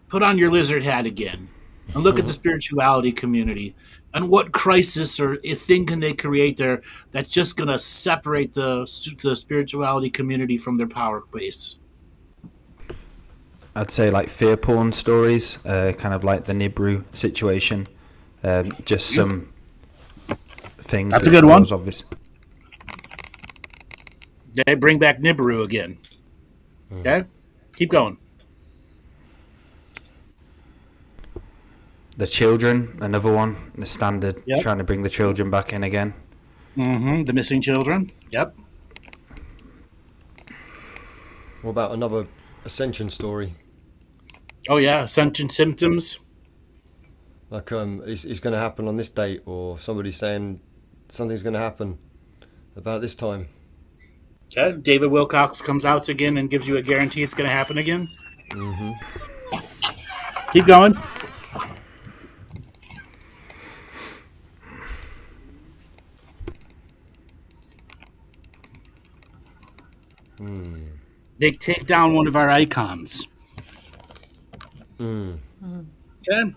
Put on your lizard hat again and look at the spirituality community and what crisis or thing can they create there that's just going to separate the spirituality community from their power base. I'd say like fear porn stories, kind of like the Nibiru situation. Just some things. That's a good one. Obvious. They bring back Nibiru again. Okay? Keep going. The children, another one. The standard, Yep. trying to bring the children back in again. Mm-hmm. The missing children. Yep. What about another ascension story? Oh, yeah. Ascension symptoms. Like, it's going to happen on this date, or somebody saying something's going to happen about this time. Okay. David Wilcox comes out again and gives you a guarantee it's going to happen again. Mm-hmm. Keep going. They take down one of our icons. Okay.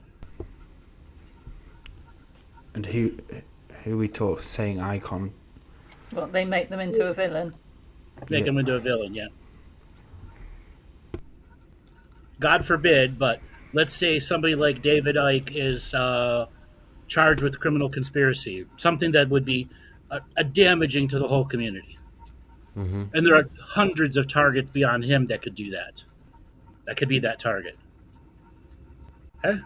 And who we talk saying icon? Well, they make them into a villain. Make him into a villain, yeah. God forbid, but let's say somebody like David Icke is charged with criminal conspiracy, something that would be a damaging to the whole community. Mm-hmm. And there are hundreds of targets beyond him that could do that. That could be that target. Okay?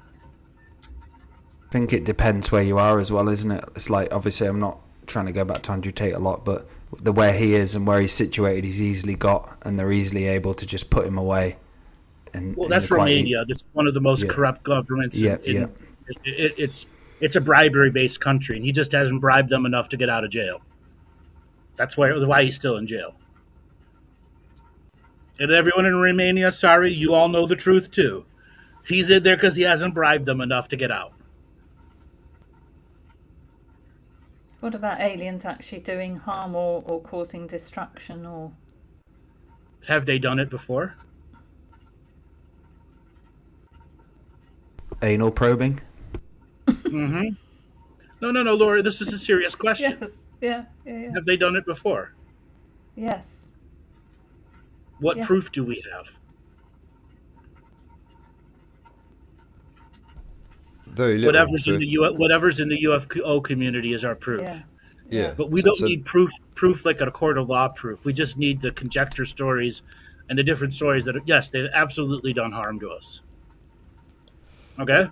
I think it depends where you are as well, isn't it? It's like, obviously, I'm not trying to go back to Andrew Tate a lot, but the where he is and where he's situated, he's easily got, and they're easily able to just put him away. And Well, that's Romania. That's one of the most corrupt governments. It's a bribery-based country, and he just hasn't bribed them enough to get out of jail. That's why he's still in jail. And everyone in Romania, sorry, you all know the truth too. He's in there because he hasn't bribed them enough to get out. What about aliens actually doing harm or causing destruction? Or Have they done it before? Anal probing? Mm-hmm. No, Laura, this is a serious question. yes, yeah. Have they done it before? Yes. What Yes. proof do we have? Very little. Whatever's in the UFO community is our proof. Yeah. Yeah. But we don't need proof like a court of law proof. We just need the conjecture stories and the different stories that, yes, they've absolutely done harm to us. Okay?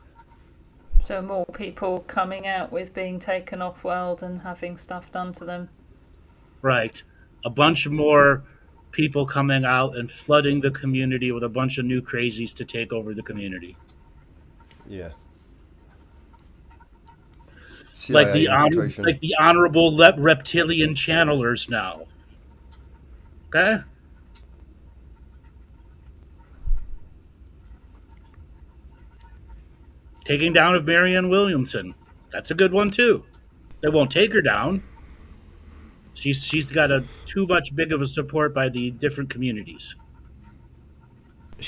So more people coming out with being taken off world and having stuff done to them. Right. A bunch more people coming out and flooding the community with a bunch of new crazies to take over the community. Yeah. Like CIA the infiltration. honorable reptilian channelers now. Okay? Taking down of Marianne Williamson. That's a good one too. They won't take her down. She's got too much big of a support by the different communities. Was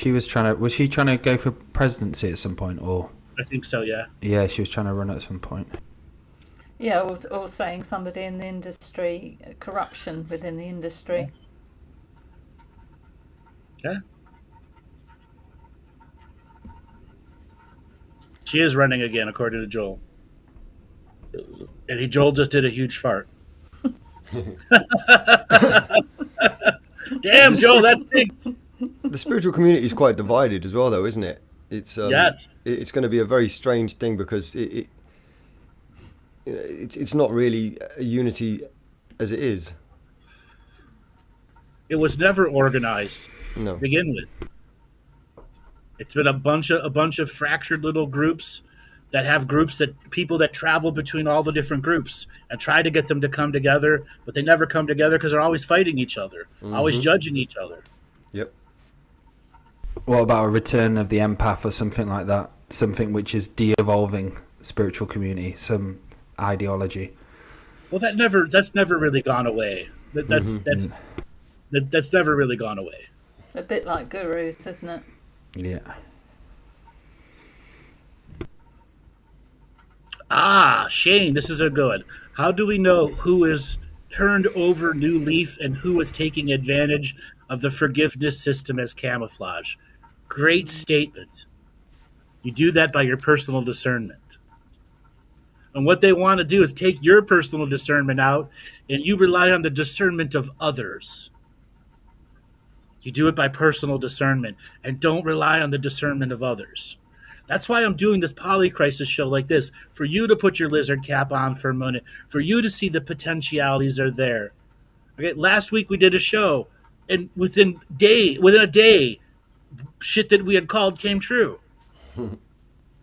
she trying to go for presidency at some point, or? I think so, yeah. Yeah, she was trying to run at some point. Yeah, or saying somebody in the industry, corruption within the industry. Yeah. She is running again, according to Joel. And Joel just did a huge fart. Damn, Joel, that stinks. The spiritual community is quite divided as well, though, isn't it? It's Yes. It's going to be a very strange thing because it's not really a unity as it is. It was never organized No. to begin with. It's been a bunch of fractured little groups that have groups that people that travel between all the different groups and try to get them to come together, but they never come together because they're always fighting each other, always judging each other. Yep. What about a return of the empath or something like that? Something which is de-evolving spiritual community, some ideology. Well, that's never really gone away. That's never really gone away. A bit like gurus, isn't it? Yeah. Shane, this is a good one. How do we know who is turned over new leaf and who is taking advantage of the forgiveness system as camouflage? Great statement. You do that by your personal discernment. And what they want to do is take your personal discernment out and you rely on the discernment of others. You do it by personal discernment and don't rely on the discernment of others. That's why I'm doing this Polycrisis show like this, for you to put your lizard cap on for a minute, for you to see the potentialities are there. Okay, last week we did a show, and within a day, shit that we had called came true. And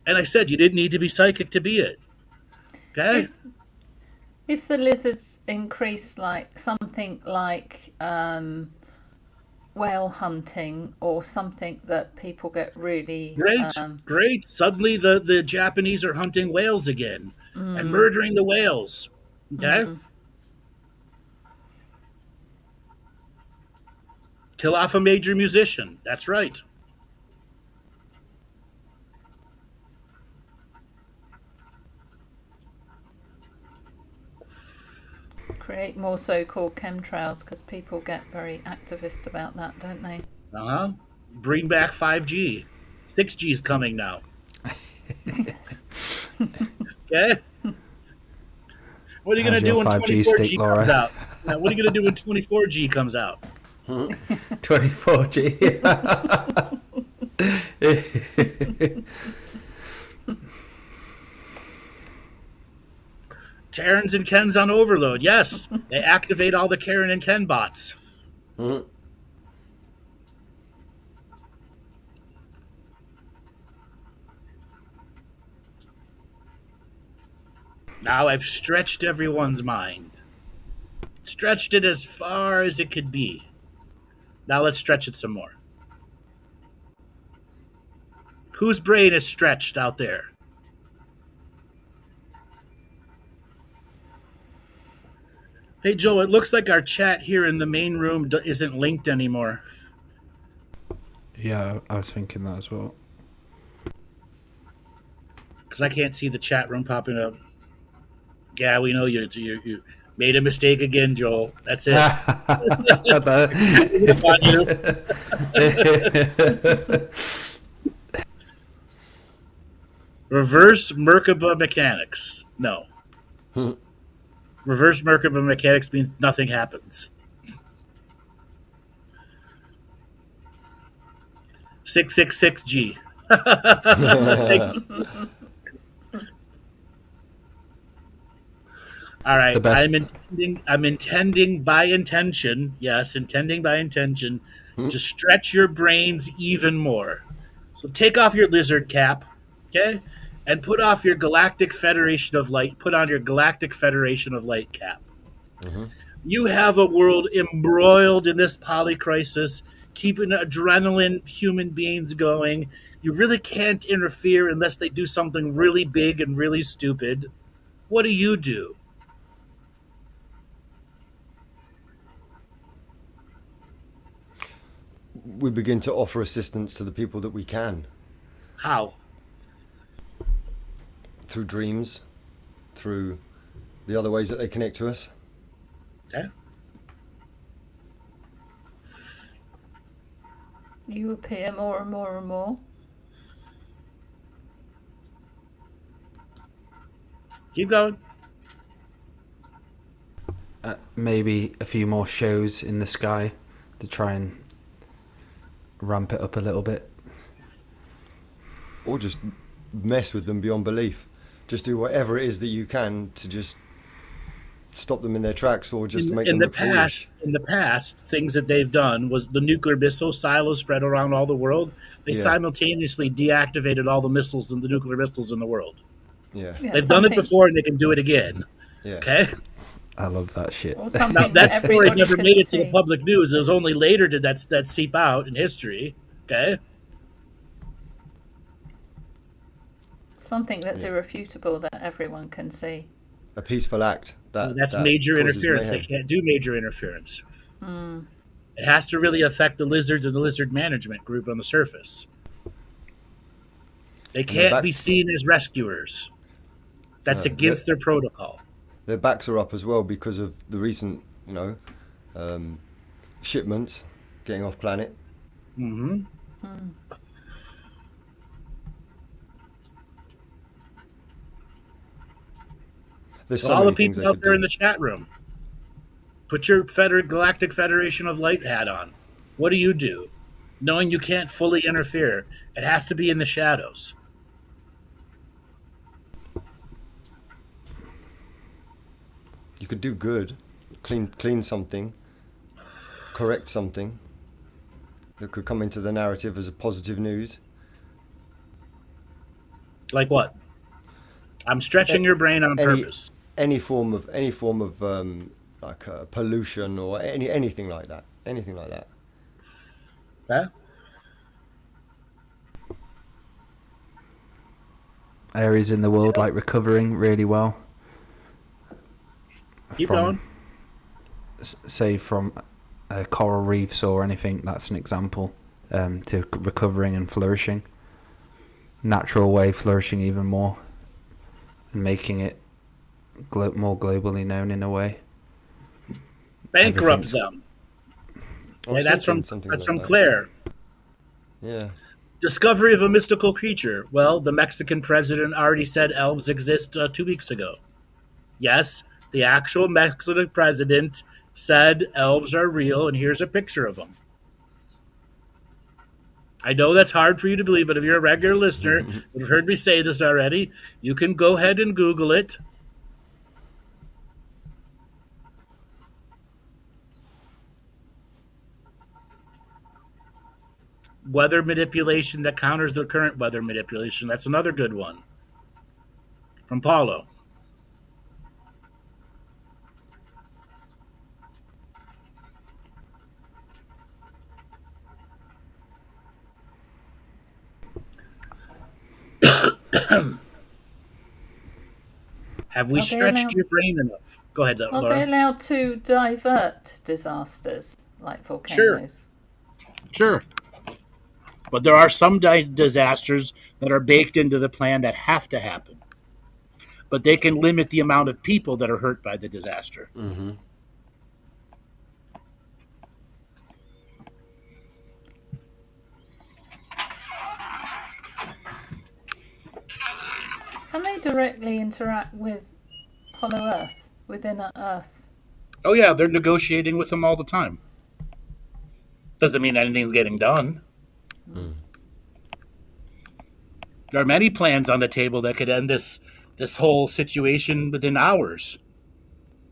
I said you didn't need to be psychic to be it. Okay? If the lizards increase like something like whale hunting or something that people get really Great. Suddenly the Japanese are hunting whales again and murdering the whales. Okay? Kill off a major musician. That's right. more so-called chemtrails because people get very activist about that, don't they? Uh-huh. Bring back 5G. 6G's coming now. Yes. Okay? What are you going to How's do your when 5G 24G stick, Laura? comes out? Now, what are you going to do when 24G comes out? 24G. Karens and Kens on overload. Yes, they activate all the Karen and Ken bots. Mhm. Now I've stretched everyone's mind. Stretched it as far as it could be. Now let's stretch it some more. Whose brain is stretched out there? Hey, Joel, it looks like our chat here in the main room isn't linked anymore. Yeah, I was thinking that as well. Because I can't see the chat room popping up. Yeah, we know you made a mistake again, Joel. That's it. Reverse Merkaba mechanics. No. Reverse Merkaba mechanics means nothing happens. 666G. Thanks. All right. I'm intending by intention, yes, intending by intention to stretch your brains even more. So take off your lizard cap, okay? And put off your Galactic Federation of Light. Put on your Galactic Federation of Light cap. Mm-hmm. You have a world embroiled in this polycrisis, keeping adrenaline human beings going. You really can't interfere unless they do something really big and really stupid. What do? We begin to offer assistance to the people that we can. How? Through dreams, through the other ways that they connect to us. Okay. You appear more and more and more. Keep going. Maybe a few more shows in the sky to try and ramp it up a little bit. Or just mess with them beyond belief. Just do whatever it is that you can to just stop them in their tracks, or just to make them look foolish. In the past, things that they've done was the nuclear missile silos spread around all the world. They simultaneously deactivated all the missiles and the nuclear missiles in the world. Yeah. They've done it before, and they can do it again. Yeah. Okay? I love that shit. Now, that story never made it to the public news. It was only later did that seep out in history. Okay? Something that's irrefutable that everyone can see. A peaceful act. That's major interference. Mayhem. They can't do major interference. It has to really affect the lizards and the lizard management group on the surface. They can't be seen as rescuers. That's against their protocol. Their backs are up as well because of the recent, shipments getting off planet. Mm-hmm. There's so all the people out there in the chat room, put your Galactic Federation of Light hat on. What do? Knowing you can't fully interfere, it has to be in the shadows. You could do good, clean something, correct something that could come into the narrative as a positive news. Like what? I'm stretching your brain on purpose. Any form of pollution or anything like that. Anything like that. Yeah. Areas in the world like recovering really well. Keep going. Say from coral reefs or anything, that's an example to recovering and flourishing. Natural way flourishing even more and making it more globally known in a way. bankrupt Everything's- them. I was That's thinking from something that's like from that. Claire. Yeah. Discovery of a mystical creature. Well, the Mexican president already said elves exist 2 weeks ago. Yes, the actual Mexican president said elves are real, and here's a picture of them. I know that's hard for you to believe, but if you're a regular listener, you've heard me say this already, you can go ahead and Google it. Weather manipulation that counters the current weather manipulation. That's another good one. From Paulo. Have we Are they stretched allowed- your brain enough? Go ahead, Are they Laura. allowed to divert disasters like volcanoes? Sure. But there are some disasters that are baked into the plan that have to happen. But they can limit the amount of people that are hurt by the disaster. Mm-hmm. Can they directly interact with Hollow Earth, within Earth? Oh, yeah, they're negotiating with them all the time. Doesn't mean anything's getting done. There are many plans on the table that could end this whole situation within hours.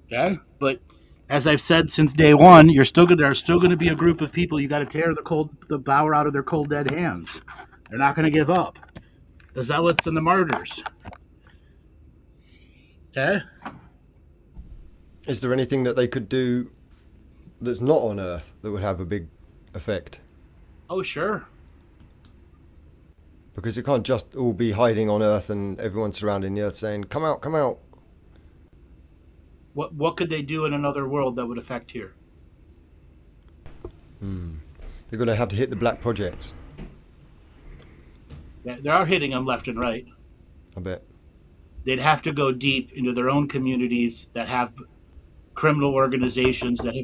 Okay? But as I've said since day one, there's still going to be a group of people you got to tear the power out of their cold dead hands. They're not going to give up. The zealots and the martyrs. Okay? Is there anything that they could do that's not on Earth that would have a big effect? Oh, sure. Because it can't just all be hiding on Earth and everyone surrounding the Earth saying, come out, come out. What could they do in another world that would affect here? They're going to have to hit the black projects, Yeah, they are hitting them left and right. I bet. They'd have to go deep into their own communities that have criminal organizations that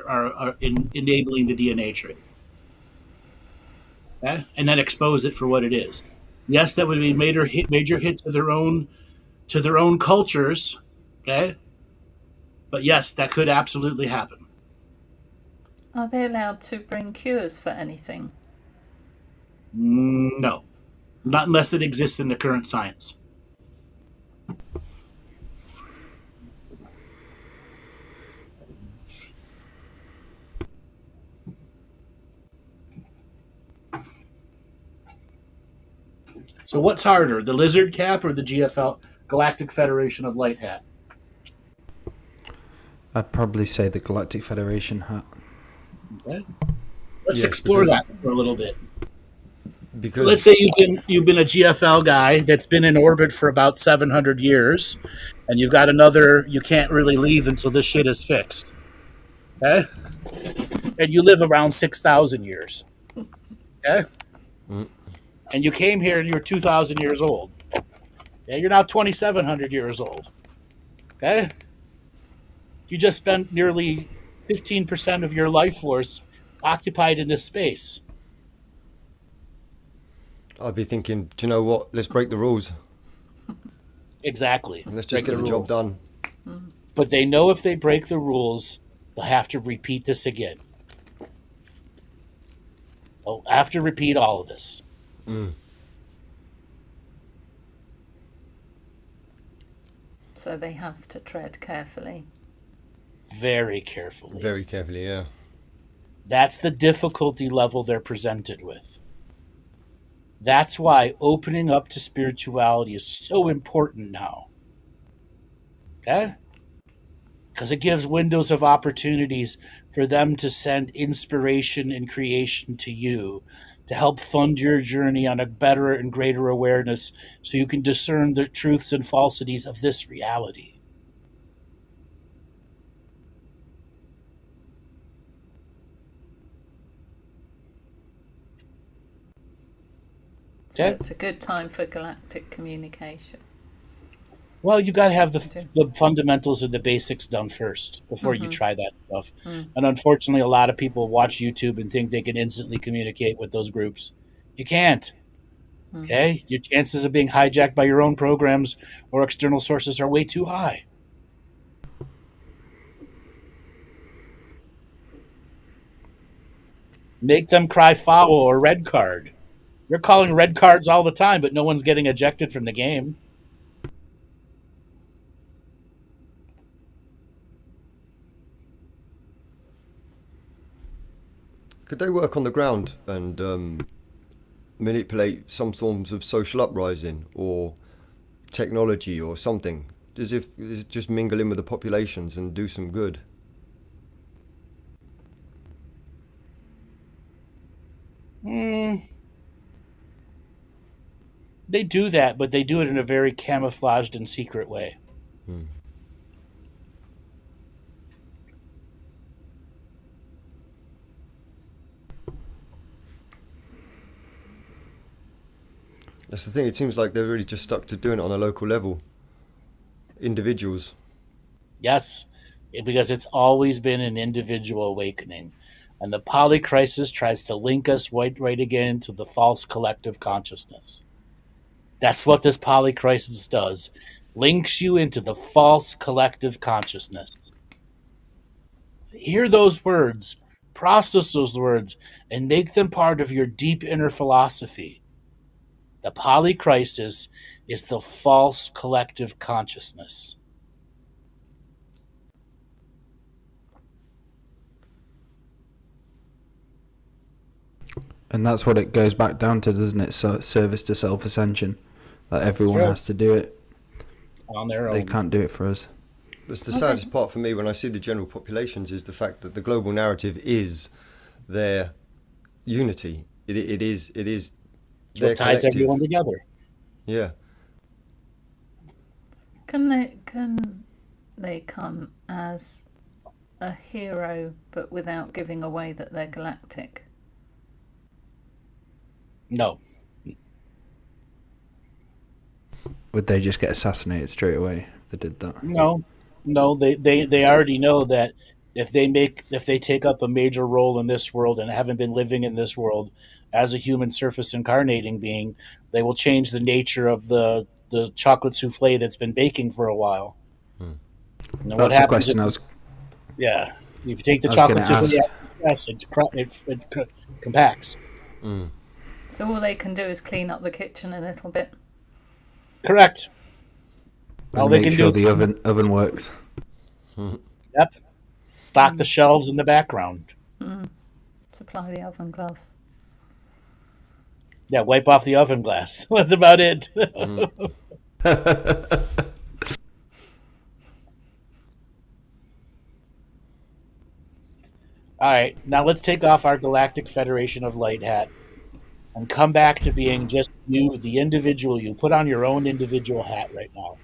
are enabling the DNA trade. Okay? And then expose it for what it is. Yes, that would be major hit to their own cultures. Okay, but yes, that could absolutely happen. Are they allowed to bring cures for anything? No, not unless it exists in the current science. So what's harder, the lizard cap or the GFL, Galactic Federation of Light hat? I'd probably say the Galactic Federation hat. Okay. Let's Yes, explore because- that for a little bit. Because Let's say you've been a GFL guy that's been in orbit for about 700 years, and you've got you can't really leave until this shit is fixed. Okay? And you live around 6,000 years. Okay? And you came here and you're 2,000 years old. Okay? You're now 2,700 years old. Okay? You just spent nearly 15% of your life force occupied in this space. I'd be thinking, do you know what? Let's break the rules. Exactly. And let's just Break get the job rules. done. But they know if they break the rules, they'll have to repeat this again. They'll have to repeat all of this. So they have to tread carefully. Very carefully. Very carefully, yeah. That's the difficulty level they're presented with. That's why opening up to spirituality is so important now. Okay? Because it gives windows of opportunities for them to send inspiration and creation to you to help fund your journey on a better and greater awareness so you can discern the truths and falsities of this reality. So Okay. it's a good time for galactic communication. Well, you got to have the fundamentals and the basics done first before you try that stuff. And unfortunately, a lot of people watch YouTube and think they can instantly communicate with those groups. You can't. Okay? Your chances of being hijacked by your own programs or external sources are way too high. Make them cry foul or red card. You're calling red cards all the time, but no one's getting ejected from the game. Could they work on the ground and manipulate some forms of social uprising or technology or something? As if just mingle in with the populations and do some good? They do that, but they do it in a very camouflaged and secret way. That's the thing. It seems like they're really just stuck to doing it on a local level. Individuals. Yes, because it's always been an individual awakening. And the Polycrisis tries to link us right again into the false collective consciousness. That's what this Polycrisis does. Links you into the false collective consciousness. Hear those words, process those words, and make them part of your deep inner philosophy. The Polycrisis is the false collective consciousness. And that's what it goes back down to, doesn't it? So service to self-ascension. That everyone has to do it. On their own. They can't do it for us. It's the saddest part for me when I see the general populations is the fact that the global narrative is their unity. It is their what ties collective. everyone together. Yeah. Can they come as a hero but without giving away that they're galactic? No. Would they just get assassinated straight away if they did that? No. They already know that if they take up a major role in this world and haven't been living in this world as a human surface incarnating being, they will change the nature of the chocolate souffle that's been baking for a while. And That's the question I was... Yeah. If you take the chocolate souffle out, it compacts. So all they can do is clean up the kitchen a little bit. Correct. And make sure the oven works. Yep. Stock the shelves in the background. Supply the oven gloves. Yeah, wipe off the oven glass. That's about it. All right, now let's take off our Galactic Federation of Light hat and come back to being just you, the individual you. Put on your own individual hat right now.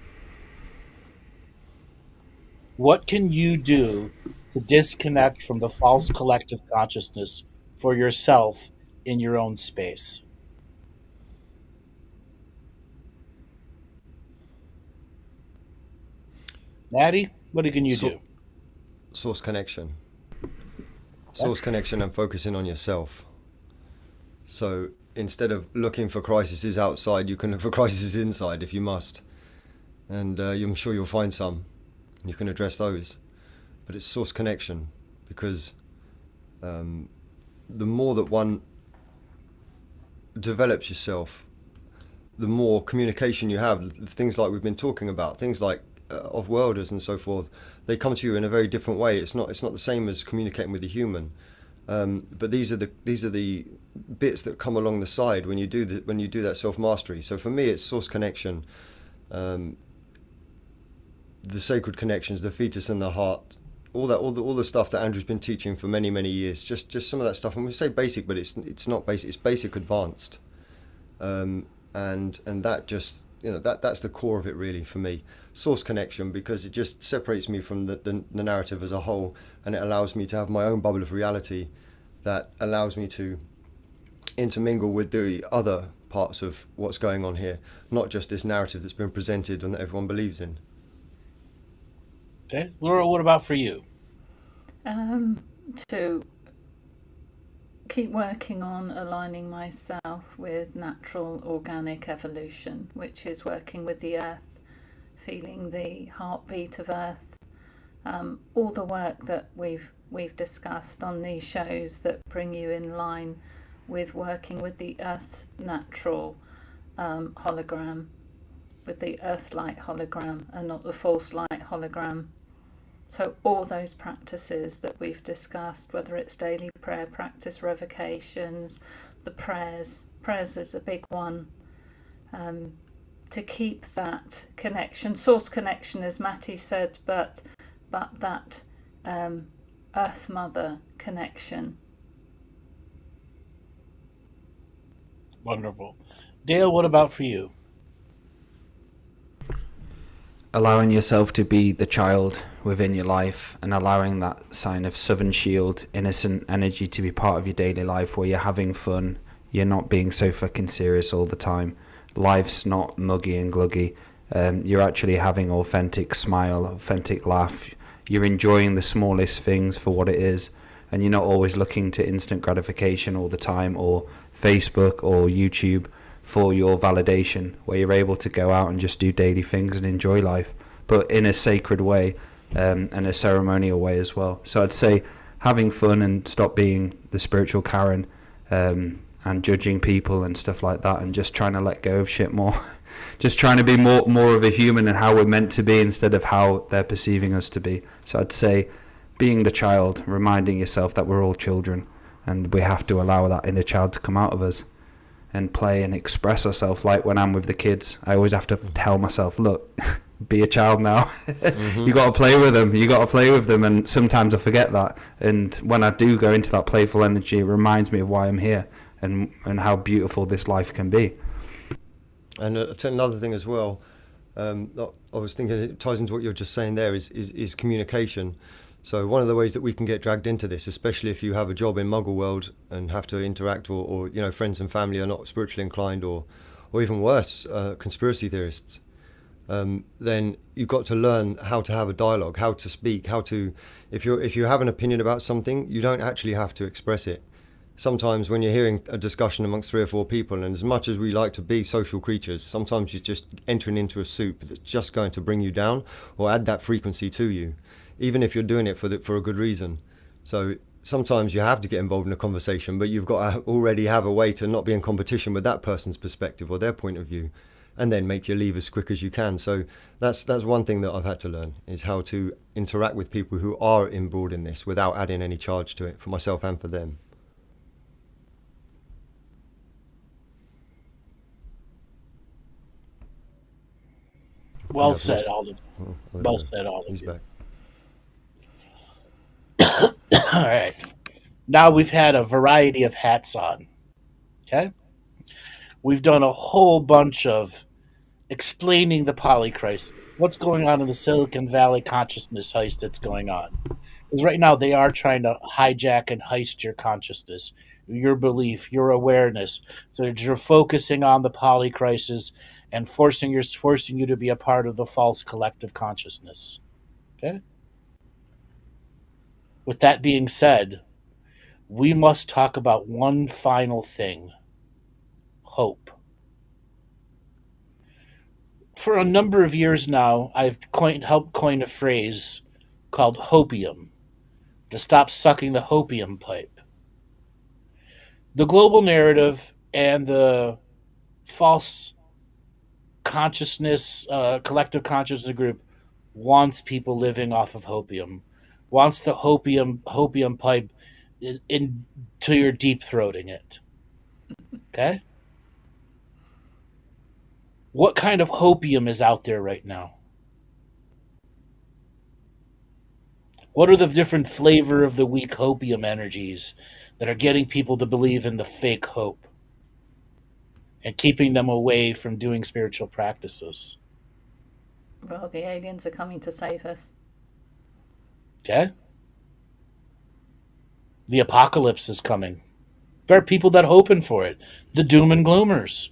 What can you do to disconnect from the false collective consciousness for yourself in your own space? Maty, what can you do? Source connection. Source connection and focusing on yourself. So instead of looking for crises outside, you can look for crises inside if you must. And I'm sure you'll find some. You can address those. But it's source connection, because the more that one develops yourself, the more communication you have. Things like we've been talking about, things like off-worlders and so forth, they come to you in a very different way. It's not the same as communicating with a human. But these are the bits that come along the side when you do that self-mastery. So for me, it's source connection, the sacred connections, the fetus and the heart, all the stuff that Andrew's been teaching for many years. Just some of that stuff. And we say basic, but it's not basic. It's basic advanced, and that just that's the core of it really for me. Source connection, because it just separates me from the narrative as a whole, and it allows me to have my own bubble of reality that allows me to intermingle with the other parts of what's going on here, not just this narrative that's been presented and that everyone believes in. Okay, Laura, what about for you? To keep working on aligning myself with natural organic evolution, which is working with the earth, feeling the heartbeat of earth, all the work that we've discussed on these shows that bring you in line with working with the earth's natural hologram, with the earth light hologram and not the false light hologram. So all those practices that we've discussed, whether it's daily prayer practice, revocations, the prayers is a big one, to keep that connection, source connection, as Maty said, but that Earth Mother connection. Wonderful. Dale, what about for you? Allowing yourself to be the child within your life and allowing that sign of southern shield, innocent energy to be part of your daily life where you're having fun, you're not being so fucking serious all the time. Life's not muggy and gluggy. You're actually having authentic smile, authentic laugh. You're enjoying the smallest things for what it is, and you're not always looking to instant gratification all the time, or Facebook or YouTube for your validation, where you're able to go out and just do daily things and enjoy life, but in a sacred way, and a ceremonial way as well. So I'd say having fun and stop being the spiritual Karen, and judging people and stuff like that, and just trying to let go of shit more. Just trying to be more of a human and how we're meant to be instead of how they're perceiving us to be. So I'd say being the child, reminding yourself that we're all children and we have to allow that inner child to come out of us and play and express ourselves. Like when I'm with the kids, I always have to tell myself, look, be a child now. You got to play with them. And sometimes I forget that. And when I do go into that playful energy, it reminds me of why I'm here and how beautiful this life can be. And another thing as well, I was thinking it ties into what you're just saying there, is communication. So one of the ways that we can get dragged into this, especially if you have a job in Muggle world and have to interact, or friends and family are not spiritually inclined, or even worse, conspiracy theorists, then you've got to learn how to have a dialogue, how to speak, if you have an opinion about something, you don't actually have to express it. Sometimes when you're hearing a discussion amongst 3 or 4 people, and as much as we like to be social creatures, sometimes you're just entering into a soup that's just going to bring you down or add that frequency to you, even if you're doing it for a good reason. So sometimes you have to get involved in a conversation, but you've got to already have a way to not be in competition with that person's perspective or their point of view, and then make your leave as quick as you can. So that's one thing that I've had to learn, is how to interact with people who are embroiled in this without adding any charge to it, for myself and for them. Well said, all of you. Well said, all of He's you. back. All right. Now we've had a variety of hats on. Okay? We've done a whole bunch of explaining the Polycrisis. What's going on in the Silicon Valley consciousness heist that's going on? Because right now they are trying to hijack and heist your consciousness, your belief, your awareness. So that you're focusing on the Polycrisis and forcing you to be a part of the false collective consciousness. Okay? With that being said, we must talk about one final thing: hope. For a number of years now, I've helped coin a phrase called hopium, to stop sucking the hopium pipe. The global narrative and the false consciousness, collective consciousness group wants people living off of hopium, wants the hopium pipe into your deep throating it. Okay? What kind of hopium is out there right now? What are the different flavor of the week hopium energies that are getting people to believe in the fake hope and keeping them away from doing spiritual practices? Well, the aliens are coming to save us. Okay? The apocalypse is coming. There are people that are hoping for it. The doom and gloomers.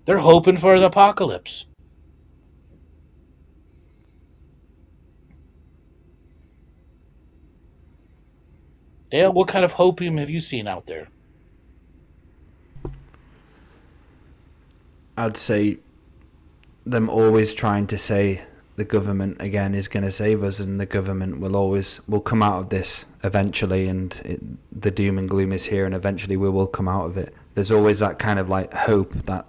They're hoping for the apocalypse. Dale, what kind of hopium have you seen out there? I'd say them always trying to say the government again is going to save us, and the government will come out of this eventually, and the doom and gloom is here, and eventually we will come out of it. There's always that kind of like hope that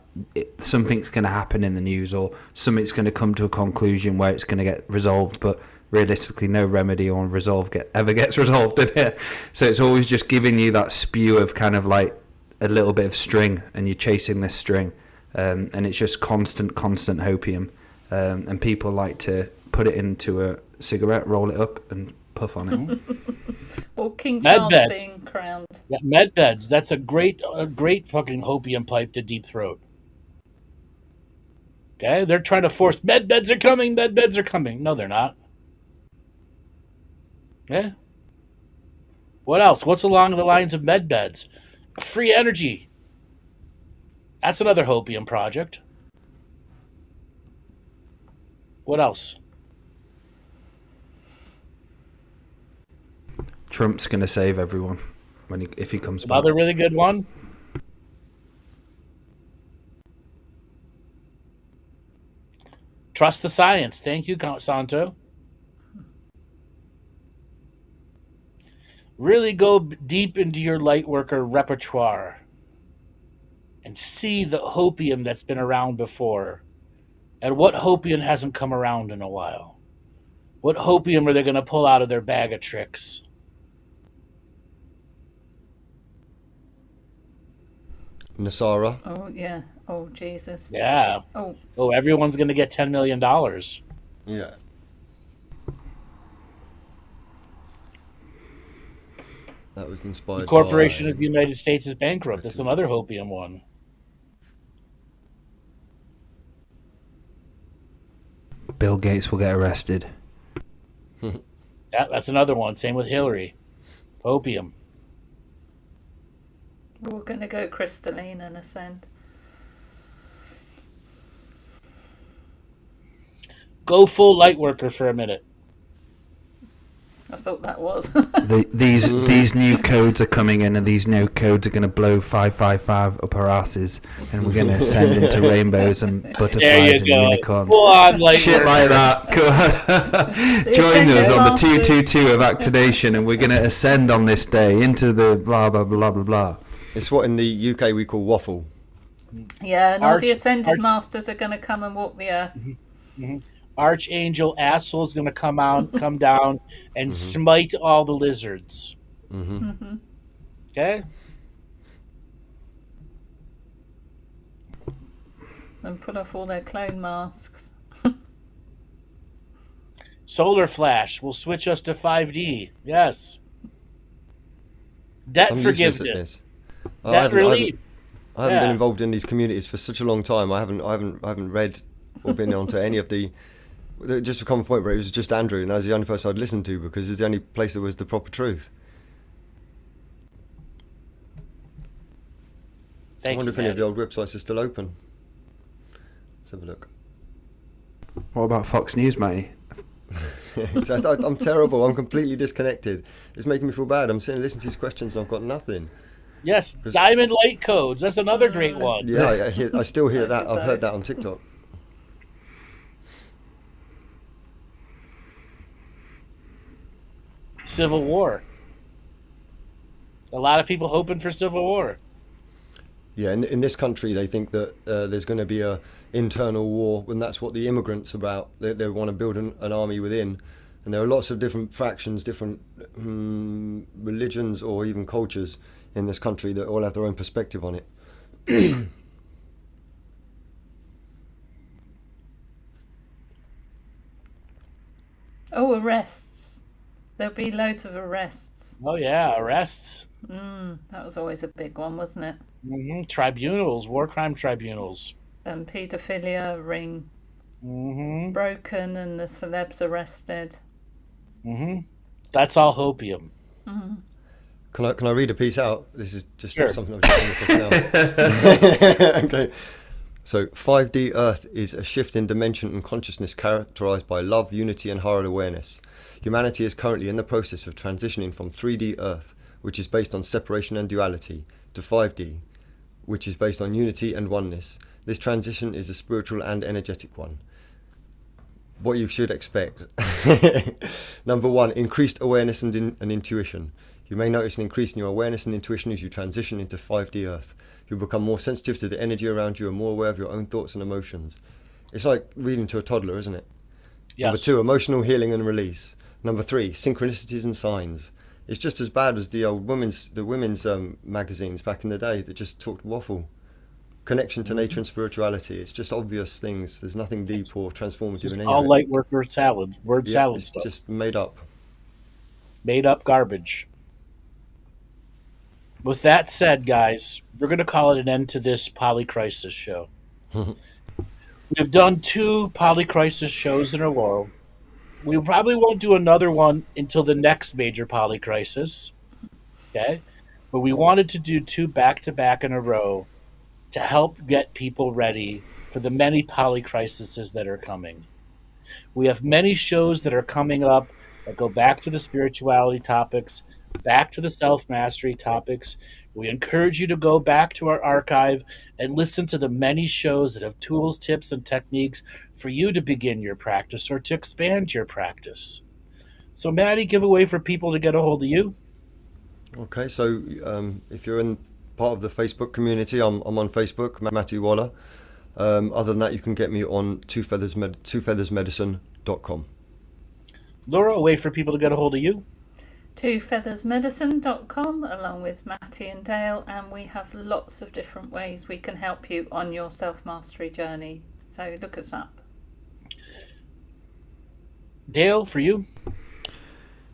something's going to happen in the news, or something's going to come to a conclusion where it's going to get resolved, but realistically no remedy or resolve ever gets resolved in it. So it's always just giving you that spew of kind of like a little bit of string, and you're chasing this string, and it's just constant hopium. And people like to put it into a cigarette, roll it up, and puff on it. Or King Med Charles beds. being crowned. Yeah, med beds. That's a great fucking hopium pipe to deep throat. Okay, they're trying to force med beds are coming. Med beds are coming. No, they're not. Yeah. What else? What's along the lines of med beds? Free energy. That's another hopium project. What else? Trump's going to save everyone if he comes back. Another really good one. Trust the science. Thank you, Santo. Really go deep into your lightworker repertoire and see the hopium that's been around before. And what hopium hasn't come around in a while? What hopium are they going to pull out of their bag of tricks? Nasara. Oh, yeah. Oh, Jesus. Yeah. Oh, everyone's going to get $10 million. Yeah. That was inspired The Corporation by... of the United States is bankrupt. That's another hopium one. Bill Gates will get arrested. Yeah, that's another one. Same with Hillary. Opium. We're going to go crystalline and ascend. Go full lightworker for a minute. I thought that was. These new codes are coming in, and these new codes are going to blow 555 up our asses, and we're going to ascend into rainbows and butterflies and unicorns. Full on Shit like that. Go on. Join us on the 222 of activation, and we're going to ascend on this day into the blah blah blah blah blah. It's what in the UK we call waffle. Yeah, and all the ascended masters are going to come and walk the earth. Mm-hmm. Archangel Asshole is going to come down, and smite all the lizards. Okay? And put off all their clone masks. Solar Flash will switch us to 5D. Yes. Debt forgiveness. Debt relief. I haven't been involved in these communities for such a long time. I haven't read or been onto any of the. Just a common point where it was just Andrew, and that was the only person I'd listen to because it's the only place that was the proper truth. I wonder if any of the old websites are still open. Let's have a look. What about Fox News, Maty? I'm terrible. I'm completely disconnected. It's making me feel bad. I'm sitting listening to these questions and I've got nothing. Yes, Diamond Light Codes. That's another great one. Yeah, I still hear that. I've heard that on TikTok. Civil War. A lot of people hoping for Civil War. Yeah, in this country, they think that there's going to be a internal war, and that's what the immigrants are about. They want to build an army within, and there are lots of different factions, different religions, or even cultures in this country that all have their own perspective on it. Oh, arrests. There'll be loads of arrests. Oh, yeah, arrests. That was always a big one, wasn't it? Mm-hmm. Tribunals, war crime tribunals. And paedophilia ring broken and the celebs arrested. That's all hopium. Can I read a piece out? This is just Sure. something I've just come across now. Okay. So 5D Earth is a shift in dimension and consciousness characterized by love, unity, and higher awareness. Humanity is currently in the process of transitioning from 3D Earth, which is based on separation and duality, to 5D, which is based on unity and oneness. This transition is a spiritual and energetic one. What you should expect. Number one, increased awareness and intuition. You may notice an increase in your awareness and intuition as you transition into 5D Earth. You'll become more sensitive to the energy around you and more aware of your own thoughts and emotions. It's like reading to a toddler, isn't it? Yes. Number two, emotional healing and release. Number three, synchronicities and signs. It's just as bad as the old women's magazines back in the day that just talked waffle. Connection to nature and spirituality. It's just obvious things. There's nothing deep or transformative Just in any all of it. light worker salad, salad It's stuff. just made up. Made up garbage. With that said, guys, we're going to call it an end to this Polycrisis show. We've done 2 Polycrisis shows in a row. We probably won't do another one until the next major Polycrisis. Okay? But we wanted to do 2 back-to-back in a row to help get people ready for the many Polycrises that are coming. We have many shows that are coming up that go back to the spirituality topics, back to the self-mastery topics. We encourage you to go back to our archive and listen to the many shows that have tools, tips, and techniques for you to begin your practice or to expand your practice. So, Maty, give a way for people to get a hold of you. Okay, so if you're in part of the Facebook community, I'm on Facebook, Maty Waller. Other than that, you can get me on twofeathersmedicine.com. Laura, a way for people to get a hold of you. twofeathersmedicine.com, along with Maty and Dale, and we have lots of different ways we can help you on your self-mastery journey. So look us up. Dale, for you.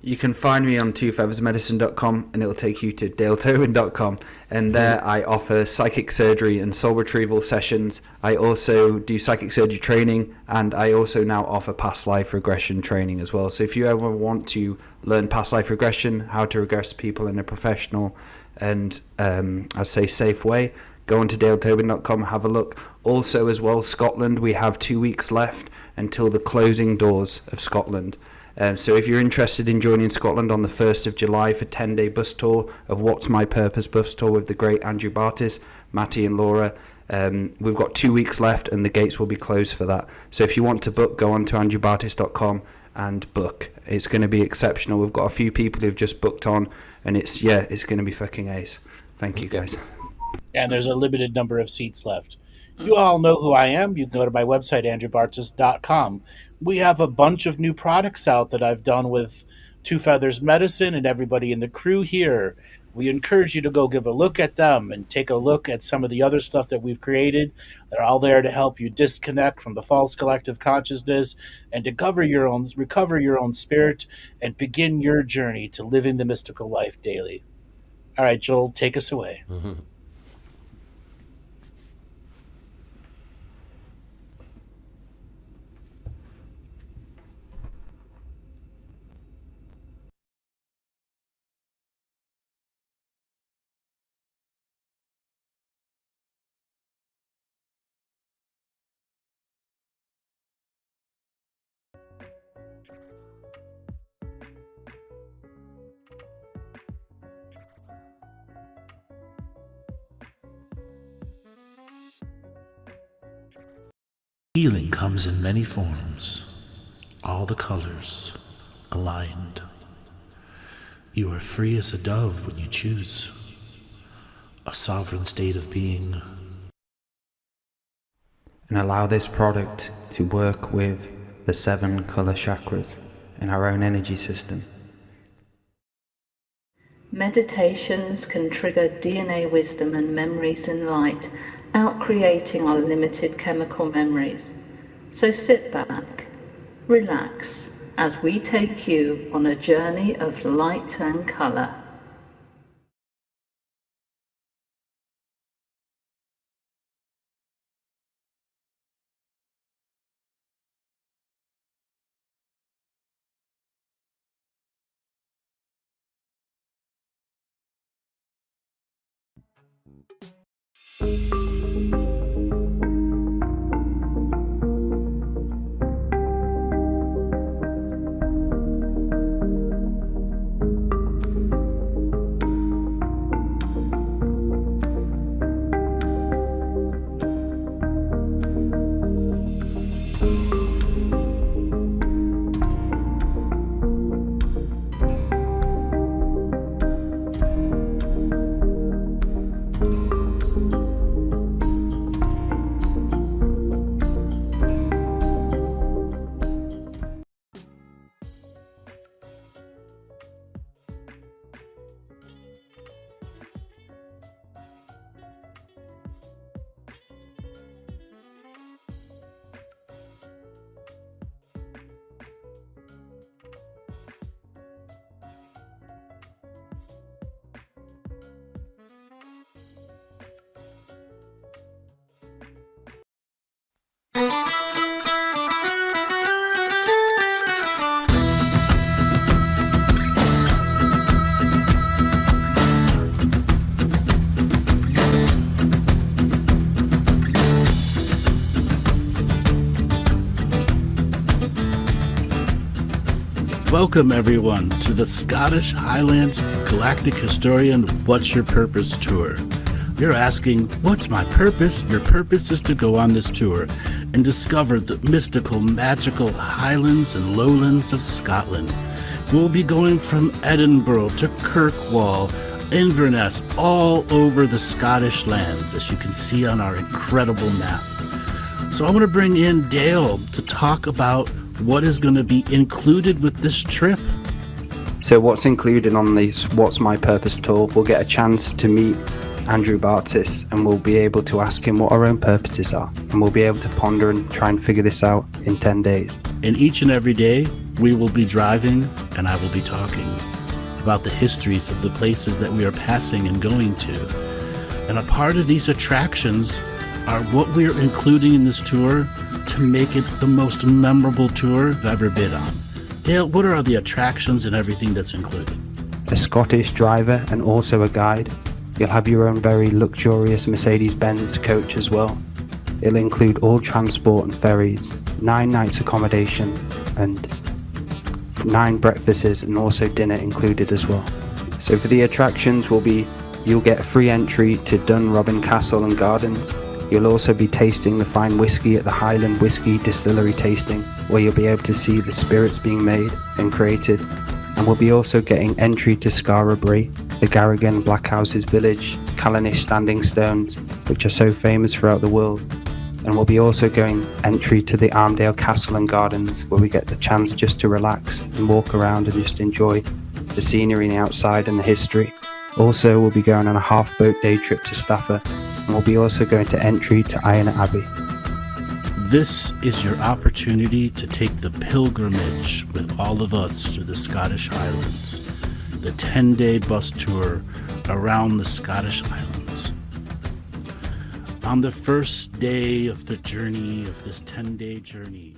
You can find me on twofeathersmedicine.com, and it'll take you to daletobin.com, and there I offer psychic surgery and soul retrieval sessions. I also do psychic surgery training, and I also now offer past life regression training as well. So if you ever want to learn past life regression, how to regress people in a professional and I'd say safe way, go on to daletobin.com, have a look. Also as well, Scotland, we have 2 weeks left until the closing doors of Scotland. So if you're interested in joining Scotland on the 1st of July for 10-day bus tour of What's My Purpose bus tour with the great Andrew Bartzis, Maty and Laura, we've got 2 weeks left and the gates will be closed for that. So if you want to book, go on to andrewbartzis.com and book. It's going to be exceptional. We've got a few people who've just booked on, and it's going to be fucking ace. Thank you, guys. And there's a limited number of seats left. You all know who I am. You can go to my website, andrewbartzis.com. We have a bunch of new products out that I've done with Two Feathers Medicine and everybody in the crew here. We encourage you to go give a look at them and take a look at some of the other stuff that we've created. They're all there to help you disconnect from the false collective consciousness and to recover your own spirit and begin your journey to living the mystical life daily. All right, Joel, take us away. Mm-hmm. Healing comes in many forms, all the colors aligned. You are free as a dove when you choose, a sovereign state of being. And allow this product to work with the 7 color chakras in our own energy system. Meditations can trigger DNA wisdom and memories in light, out creating our limited chemical memories. So sit back, relax, as we take you on a journey of light and colour. Welcome everyone to the Scottish Highlands Galactic Historian What's Your Purpose tour. You're asking, what's my purpose? Your purpose is to go on this tour and discover the mystical, magical highlands and lowlands of Scotland. We'll be going from Edinburgh to Kirkwall, Inverness, all over the Scottish lands, as you can see on our incredible map. So I want to bring in Dale to talk about what is going to be included with this trip. So what's included on this What's My Purpose tour, we'll get a chance to meet Andrew Bartzis, and we'll be able to ask him what our own purposes are, and we'll be able to ponder and try and figure this out in 10 days. And each and every day, we will be driving and I will be talking about the histories of the places that we are passing and going to. And a part of these attractions are what we're including in this tour to make it the most memorable tour I've ever been on. Dale, what are the attractions and everything that's included? A Scottish driver and also a guide. You'll have your own very luxurious Mercedes-Benz coach as well. It'll include all transport and ferries, 9 nights accommodation and 9 breakfasts and also dinner included as well. So for the attractions you'll get free entry to Dunrobin Castle and Gardens. You'll also be tasting the fine whiskey at the Highland Whiskey Distillery tasting, where you'll be able to see the spirits being made and created. And we'll be also getting entry to Scarabray, the Garrigan Blackhouses village, Callanish Standing Stones, which are so famous throughout the world. And we'll be also going entry to the Armdale Castle and Gardens, where we get the chance just to relax and walk around and just enjoy the scenery and the outside and the history. Also, we'll be going on a half-boat day trip to Stafford, and we'll be also going to entry to Iona Abbey. This is your opportunity to take the pilgrimage with all of us through the Scottish Highlands, the 10-day bus tour around the Scottish Highlands. On the first day of the journey, of this 10-day journey,